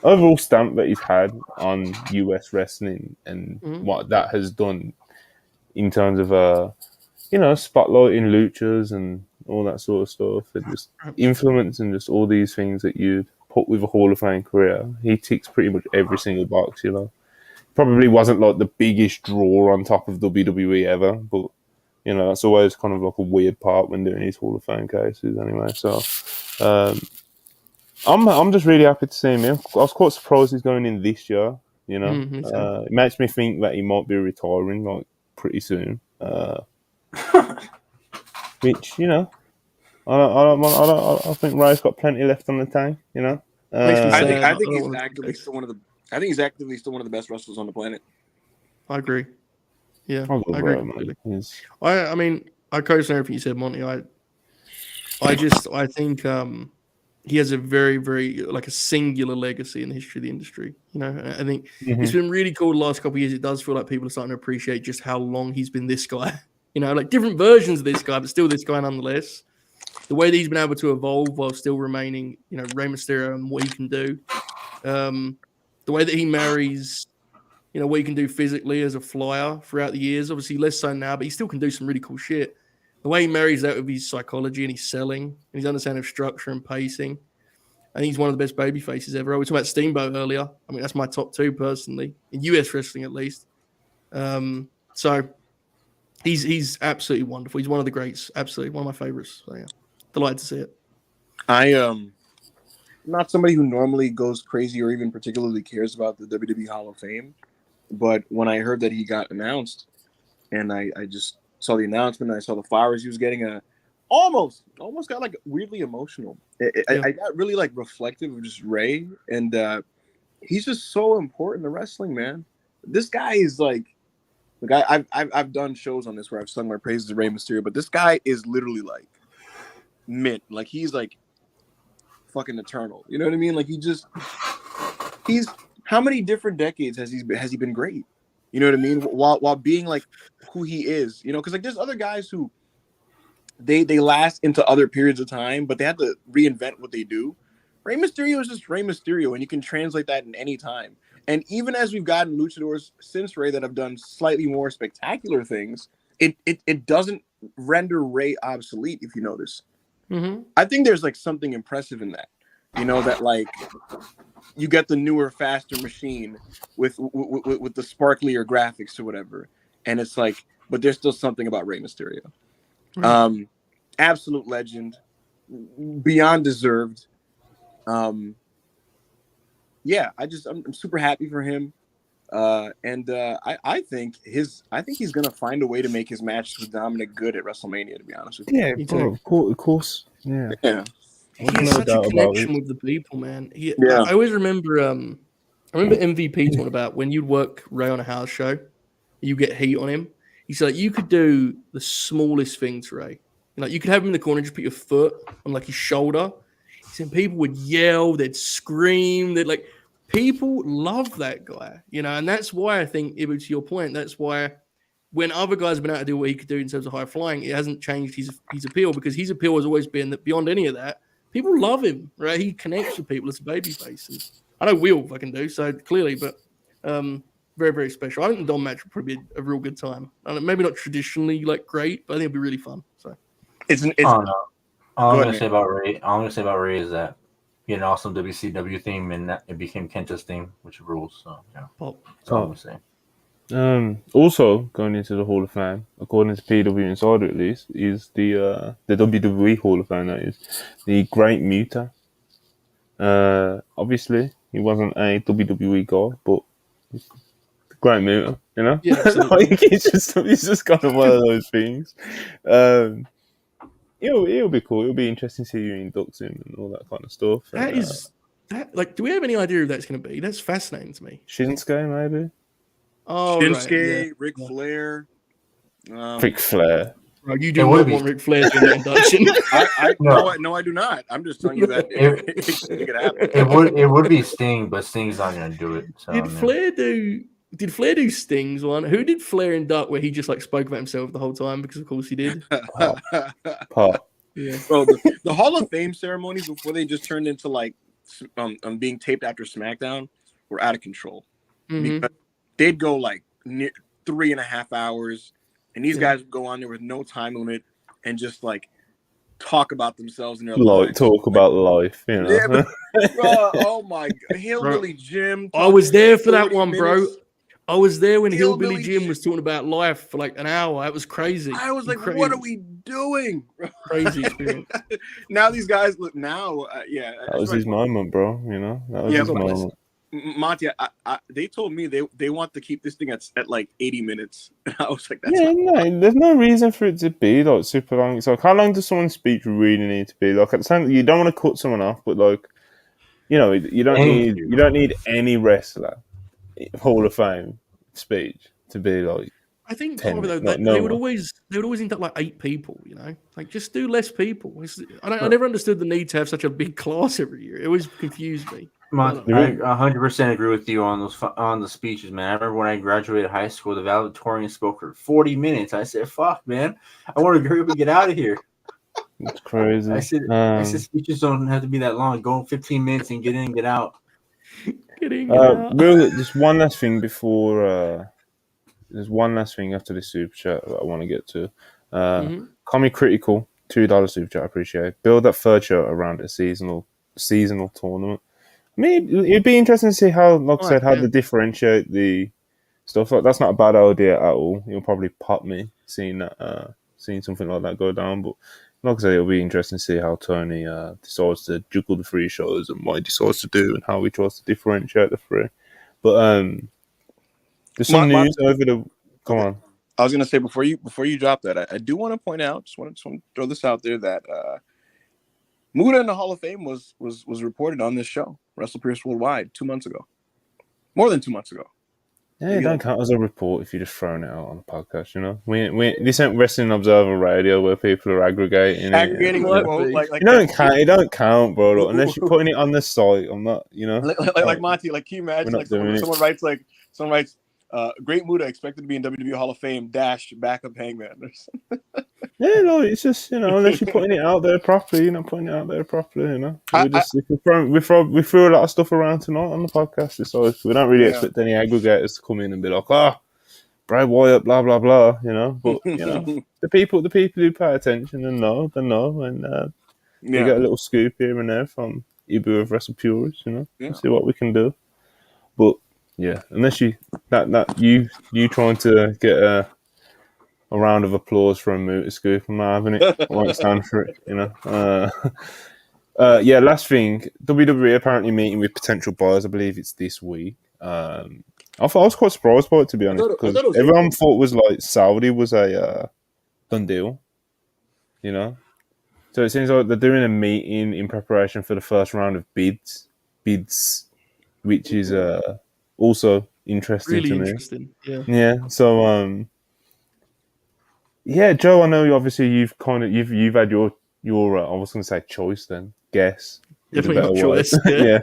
overall stamp that he's had on US wrestling and what that has done in terms of spotlighting luchas and all that sort of stuff, and just influence and just all these things that you'd put with a Hall of Fame career. He ticks pretty much every single box. Probably wasn't like the biggest draw on top of WWE ever, but that's always kind of like a weird part when doing these Hall of Fame cases anyway. So I'm just really happy to see him here. I was quite surprised he's going in this year. It makes me think that he might be retiring like pretty soon. Which I think Ray's got plenty left on the tank. I think he's actively still one of the. I think he's actively still one of the best wrestlers on the planet. I agree. Yeah, I agree completely. I mean, I co-sign everything you said, Monty. I think he has a very, very like a singular legacy in the history of the industry. I think it's been really cool the last couple of years. It does feel like people are starting to appreciate just how long he's been this guy. Like different versions of this guy, but still this guy nonetheless. The way that he's been able to evolve while still remaining, Rey Mysterio and what he can do. The way that he marries, what he can do physically as a flyer throughout the years. Obviously less so now, but he still can do some really cool shit. The way he marries that with his psychology and his selling and his understanding of structure and pacing. I think he's one of the best baby faces ever. We talked about Steamboat earlier. I mean, that's my top 2 personally, in US wrestling at least. So he's absolutely wonderful. He's one of the greats. Absolutely. One of my favorites. So yeah, delighted to see it. I'm not somebody who normally goes crazy or even particularly cares about the WWE Hall of Fame. But when I heard that he got announced and I just saw the announcement and I saw the flowers he was getting, almost got like weirdly emotional. I got really like reflective of just Ray, and he's just so important to wrestling, man. This guy is like I've done shows on this where I've sung my praises to Rey Mysterio, but this guy is literally like mint. Like he's like fucking eternal. You know what I mean? Like he's how many different decades has he been great? You know what I mean? While being like who he is, because like there's other guys who they last into other periods of time, but they have to reinvent what they do. Rey Mysterio is just Rey Mysterio, and you can translate that in any time. And even as we've gotten luchadors since Rey that have done slightly more spectacular things, it doesn't render Rey obsolete, if you notice. Mm-hmm. I think there's like something impressive in that. That like you get the newer, faster machine with the sparklier graphics or whatever, and it's like, but there's still something about Rey Mysterio. Right. Absolute legend, beyond deserved. Yeah, I'm super happy for him. And I think he's gonna find a way to make his match with Dominic good at WrestleMania. To be honest with you, yeah, bro, of course, yeah. He has such a connection with the people, man. I always remember. I remember MVP talking about when you'd work Ray on a house show, you get heat on him. He said, like, you could do the smallest things, Ray. Like, you could have him in the corner, just put your foot on like his shoulder. He said people would yell, they'd scream, they'd like people love that guy, and that's why I think it was to your point. That's why when other guys have been able to do what he could do in terms of high flying, it hasn't changed his appeal, because his appeal has always been that beyond any of that, people love him, right? He connects with people as a babyface. And I know we all fucking do, so clearly, but very, very special. I think the Dom match would probably be a real good time. Maybe not traditionally like great, but I think it'd be really fun. So It's Oh no. All I'm Go gonna ahead, say about Ray is that he had an awesome WCW theme, and it became Kenta's theme, which rules. So yeah, pop. that's all I'm gonna say. Also, going into the Hall of Fame, according to PW Insider at least, is the WWE Hall of Fame. That is the Great Muta. Obviously, he wasn't a WWE guy, but he's the Great Muta. Yeah, absolutely. Like, it's just kind of one of those things. It'll be cool. It'll be interesting to see you induct him and all that kind of stuff. Like, do we have any idea who that's going to be? That's fascinating to me. Shinsuke, maybe. Oh, Shinsuke, right, yeah. Ric Flair. Ric Flair. Right, you do not want Ric Flair doing that induction. No, I do not. I'm just telling you that it could happen. It would be Sting, but Sting's not gonna do it. So, Did Flair do Sting's one? Who did Flair induct where he just like spoke about himself the whole time? Because of course he did. Pop. Yeah. Bro, the Hall of Fame ceremonies before they just turned into like being taped after SmackDown were out of control. Mm-hmm. Because they'd go like 3.5 hours, and these guys would go on there with no time limit and just like talk about themselves and their lives. Talk about life, Yeah, but, bro, oh my god, Hillbilly Jim. I was there for that one, bro. minutes. I was there when Hillbilly Hillbilly Jim was talking about life for like an hour. That was crazy. I was like, what are we doing? Crazy experience. Now these guys look now. that was his moment, bro. That was his moment. Monty, they told me they want to keep this thing at like 80 minutes. And I was like, there's no reason for it to be like super long. It's like, how long does someone's speech really need to be? Like, at the time, you don't want to cut someone off, but like, you don't need any wrestler Hall of Fame speech to be like. I think part of it, though, they would always induct like 8 people. Like just do less people. I never understood the need to have such a big class every year. It always confused me. I 100% agree with you on the speeches, man. I remember when I graduated high school, the valedictorian spoke for 40 minutes. I said, "Fuck, man, I want to hurry up and get out of here." It's crazy. I said speeches don't have to be that long. Go 15 minutes and get in, get out. Just one last thing before. There's one last thing after this super chat that I want to get to. Comic Critical, $2 super chat. I appreciate it. Build that third show around a seasonal tournament. I mean, it'd be interesting to see how, like I said, how to differentiate the stuff. Like, that's not a bad idea at all. It'll probably pop me seeing something like that go down. But like I said, it'll be interesting to see how Tony decides to juggle the 3 shows and what he decides to do and how he tries to differentiate the 3. But there's some news over the. Come on. I was gonna say before you drop that, I do want to point out, just want to throw this out there that Muda in the Hall of Fame was reported on this show, WrestlePurists Worldwide, 2 months ago, more than 2 months ago. Yeah, it don't count as a report if you're just throwing it out on the podcast. This ain't Wrestling Observer Radio where people are aggregating. It don't count, bro. Look, unless you're putting it on the site. I'm not, like Monty. Like, can you imagine? Like someone writes. Great Muda expected to be in WWE Hall of Fame - backup Hangman. Yeah, no, it's just unless you're putting it out there properly, you're not putting it out there properly. We threw a lot of stuff around tonight on the podcast, so we don't really expect any aggregators to come in and be like, Bray Wyatt, blah blah blah, But the people who pay attention and know, they know, and you get a little scoop here and there from Ibu of WrestlePurists, see what we can do, but. Yeah, unless you trying to get a round of applause for a Muta scoop, I'm not having it. I won't stand for it, last thing, WWE apparently meeting with potential buyers. I believe it's this week. I was quite surprised by it, to be honest, because everyone thought was like Saudi was a done deal, So it seems like they're doing a meeting in preparation for the first round of bids, which is also interesting to me. Interesting, yeah. Yeah, so Yeah, Joe, I know obviously you've had your I was going to say choice then, guess is a Definitely better not word. choice. Yeah.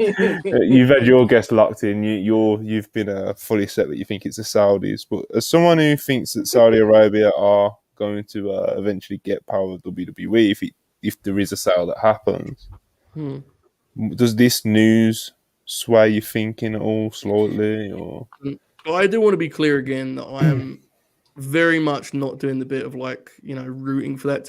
Yeah, you've had your guess locked in. You've been fully set that you think it's the Saudis. But as someone who thinks that Saudi Arabia are going to eventually get power of WWE, if there is a sale that happens, Hmm. does this news sway your thinking at all slightly? Or But I do want to be clear again that I am very much not doing the bit of rooting for that.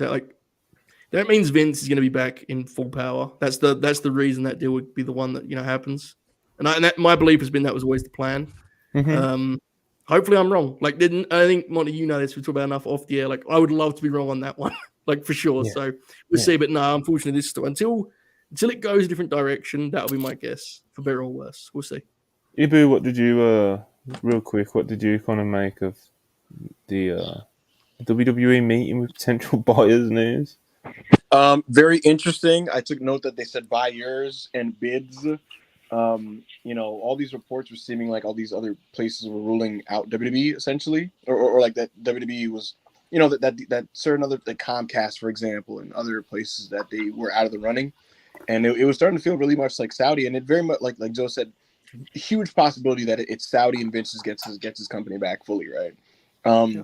That means Vince is going to be back in full power. That's the reason that deal would be the one that happens. And my belief has been that was always the plan. Mhm. Hopefully I'm wrong. I think Monty, this we talk about enough off the air. I would love to be wrong on that one, for sure. Yeah. So we'll see. But no, unfortunately, this until it goes a different direction, that'll be my guess, for better or worse. We'll see. Ibu, what did you real quick? What did you kind of make of the WWE meeting with potential buyers news? Very interesting. I took note that they said buyers and bids. All these reports were seeming like all these other places were ruling out WWE essentially, or like that WWE was, that certain other, like Comcast, for example, and other places that they were out of the running, and it was starting to feel really much like Saudi, and it very much like Joe said, huge possibility that it's Saudi and Vince gets his company back fully, right? Yeah.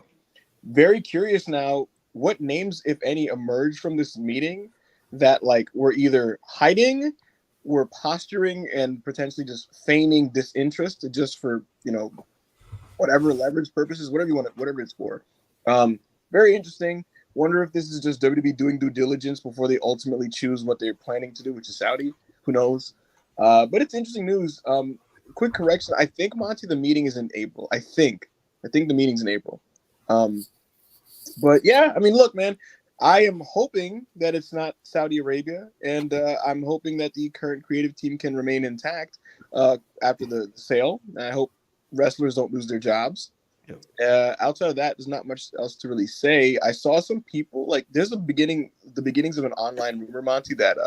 Very curious now, what names, if any, emerged from this meeting that were either hiding, were posturing, and potentially just feigning disinterest just for whatever leverage purposes, whatever it's for. Very interesting. Wonder if this is just WWE doing due diligence before they ultimately choose what they're planning to do, which is Saudi. Who knows? But it's interesting news. Quick correction. I think, Monty, the meeting is in April. I think the meeting's in April. But yeah, I mean, look, man, I am hoping that it's not Saudi Arabia, and I'm hoping that the current creative team can remain intact after the sale. I hope wrestlers don't lose their jobs. Yep. Outside of that, there's not much else to really say. I saw some people, there's the beginnings of an online rumor, Monty, that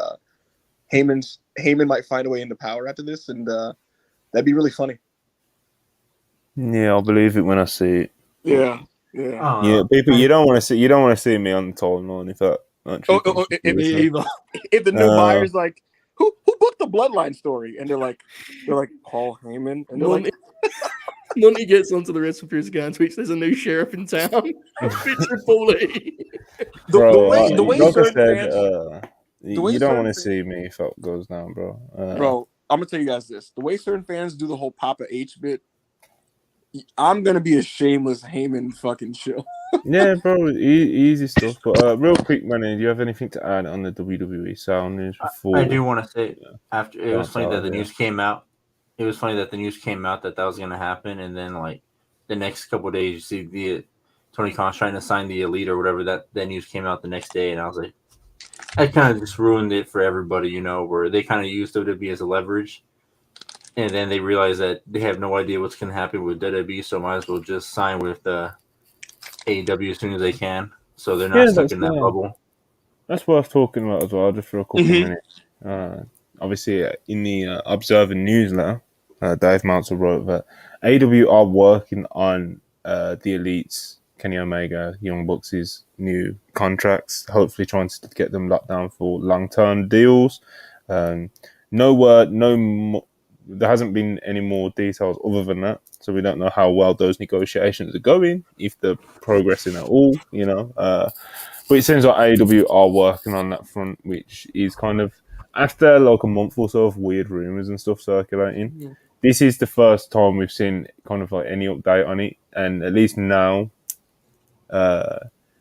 Heyman might find a way into power after this, and that'd be really funny. Yeah, I'll believe it when I see it. Yeah. Yeah, people, you don't want to see me on the timeline if that. If the new buyer's like, who booked the Bloodline story, and they're like Paul Heyman, and they're like, Monty gets onto the WrestlePurists account, tweets, "There's a new sheriff in town." Picture Foley. The way like I certain said, fans, you don't want to see me if that goes down, bro. Bro, I'm gonna tell you guys this: the way certain fans do the whole Papa H bit, I'm gonna be a shameless Heyman fucking show. Yeah, bro, easy stuff. But real quick, man, do you have anything to add on the WWE sound news before? I do want to say after it was funny that the news came out. It was funny that the news came out that was going to happen, and then the next couple of days, you see the Tony Khan's trying to sign the Elite or whatever. That news came out the next day, and I was like, I kind of just ruined it for everybody, where they kind of used WWE as a leverage, and then they realize that they have no idea what's going to happen with WWE, so might as well just sign with AEW as soon as they can, so they're not stuck in that bubble. That's worth talking about as well, just for a couple of minutes. Obviously, in the Observer newsletter, Dave Meltzer wrote that AEW are working on the Elites, Kenny Omega, Young Bucks' new contracts, hopefully trying to get them locked down for long-term deals. No word, there hasn't been any more details other than that, so we don't know how well those negotiations are going, if they're progressing at all, but it seems like AEW are working on that front, which is kind of, after a month or so of weird rumors and stuff circulating, this is the first time we've seen kind of any update on it, and at least now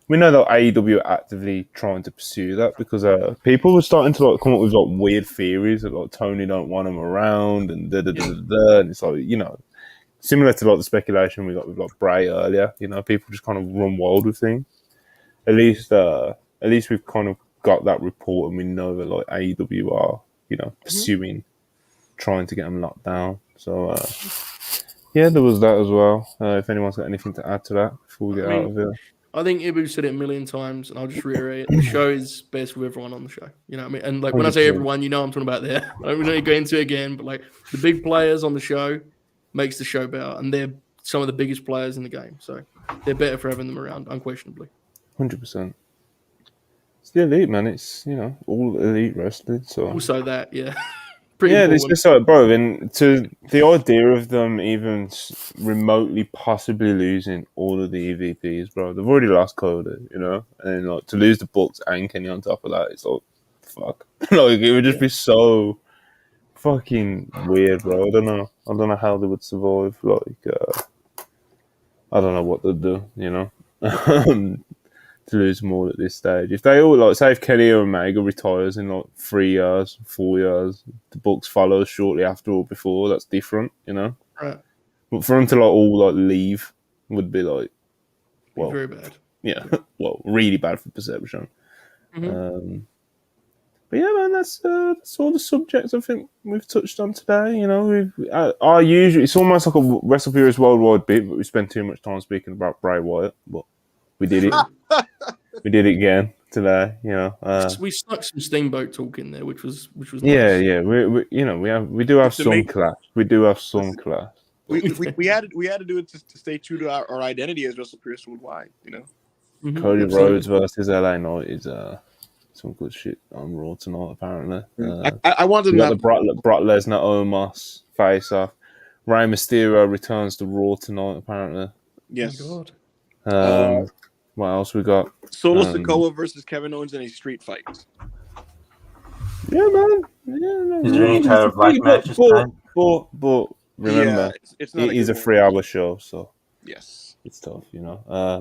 we know that AEW are actively trying to pursue that, because people were starting to come up with weird theories that Tony don't want them around and and it's similar to the speculation we got with Bray earlier. People just kind of run wild with things. At least we've kind of got that report, and we know that AEW are pursuing, trying to get them locked down. So there was that as well. If anyone's got anything to add to that before we get out of here. I think Ibu said it a million times, and I'll just reiterate it. The show is best with everyone on the show. You know what I mean? And when I say everyone, I'm talking about there. I don't really go into it again, but the big players on the show makes the show better, and they're some of the biggest players in the game. So they're better for having them around, unquestionably. 100%. It's the elite, man. It's, all elite wrestling. So Also, that pretty yeah, it's important. just like, bro, and to the idea of them even remotely possibly losing all of the EVPs, bro, they've already lost Coda, and like to lose the Bucks and Kenny on top of that, it's like, fuck. Like, it would just be so fucking weird, bro. I don't know how they would survive. Like, I don't know what they'd do, to lose them all at this stage. If they all, like, say if Kenny or Omega retires in like 3 years, 4 years, the Bucks follow shortly after or before, that's different, Right. But for them to like all like leave would be like, well, Very bad. yeah, well, really bad for perception. Mhm. But yeah, man, that's all the subjects I think we've touched on today. Our usual, it's almost like a WrestlePurists worldwide bit, but we spend too much time speaking about Bray Wyatt, but we did it. We did it again today. We stuck some Steamboat talk in there, which was Yeah, nice. yeah. We do have To some make- class. We do have some class. We had to do it to stay true to our identity as WrestlePurists worldwide. Mhm, Cody absolutely. Rhodes versus LA Knight is some good shit on Raw tonight. Apparently, I wanted we to got the Brock Lesnar Omos face off. Rey Mysterio returns to Raw tonight. Apparently, Yes. Oh my God. what else we got? Solo Sikoa versus Kevin Owens in a street fight. Yeah, man. Yeah, Is there any type of black match this time? But remember, it's not it is a good 3-hour show, so Yes. it's tough,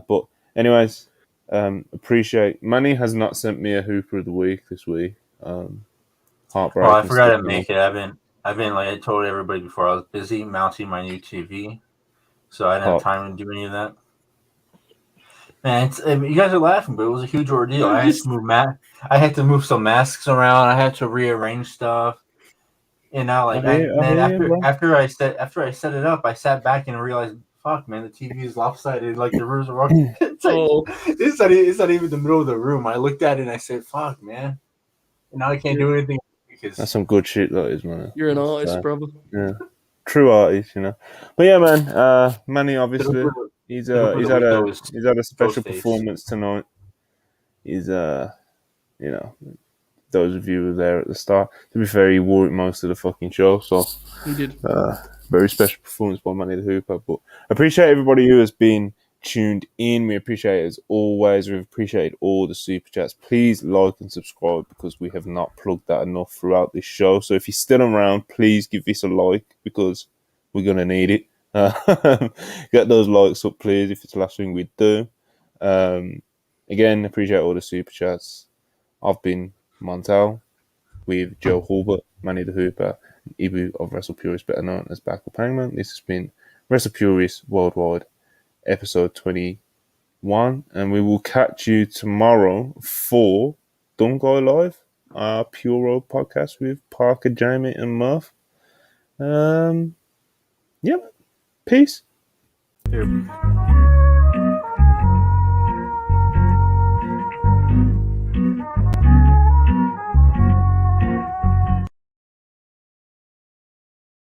But anyways, appreciate. Manny has not sent me a Hooper of the Week this week. Heartbreaking. Oh, I forgot to stuff, make it. I've been like I told everybody before, I was busy mounting my new TV, so I didn't have time to do any of that. Man, you guys are laughing, but it was a huge ordeal. I had to move some masks around. I had to rearrange stuff. And now, like, after I set it up, I sat back and realized, fuck, man, the TV is lopsided. Like the rooms are wrong. It's not even the middle of the room. I looked at it and I said, fuck, man. And now I can't do anything because that's some good shit, that is, man. You're an artist, brother. Yeah, true artist, But yeah, man, Manny obviously he's had a special performance tonight. He's those of you who were there at the start. To be fair, he wore it most of the fucking show, so He did. very special performance by Manny the Hooper. But I appreciate everybody who has been tuned in. We appreciate it as always. We've appreciated all the super chats. Please like and subscribe because we have not plugged that enough throughout this show. So if you're still around, please give this a like because we're gonna need it. Get those likes up, please, if it's the last thing we do. Again, appreciate all the super chats. I've been Montel with Joe Hulbert, Manny the Hooper, and Ibu of WrestlePurists, better known as Backup Hangman. This has been WrestlePurists Worldwide, episode 21, and we will catch you tomorrow for Don't Go Live, our Pure Road podcast with Parker, Jamie, and Murph. Yeah, peace. Here.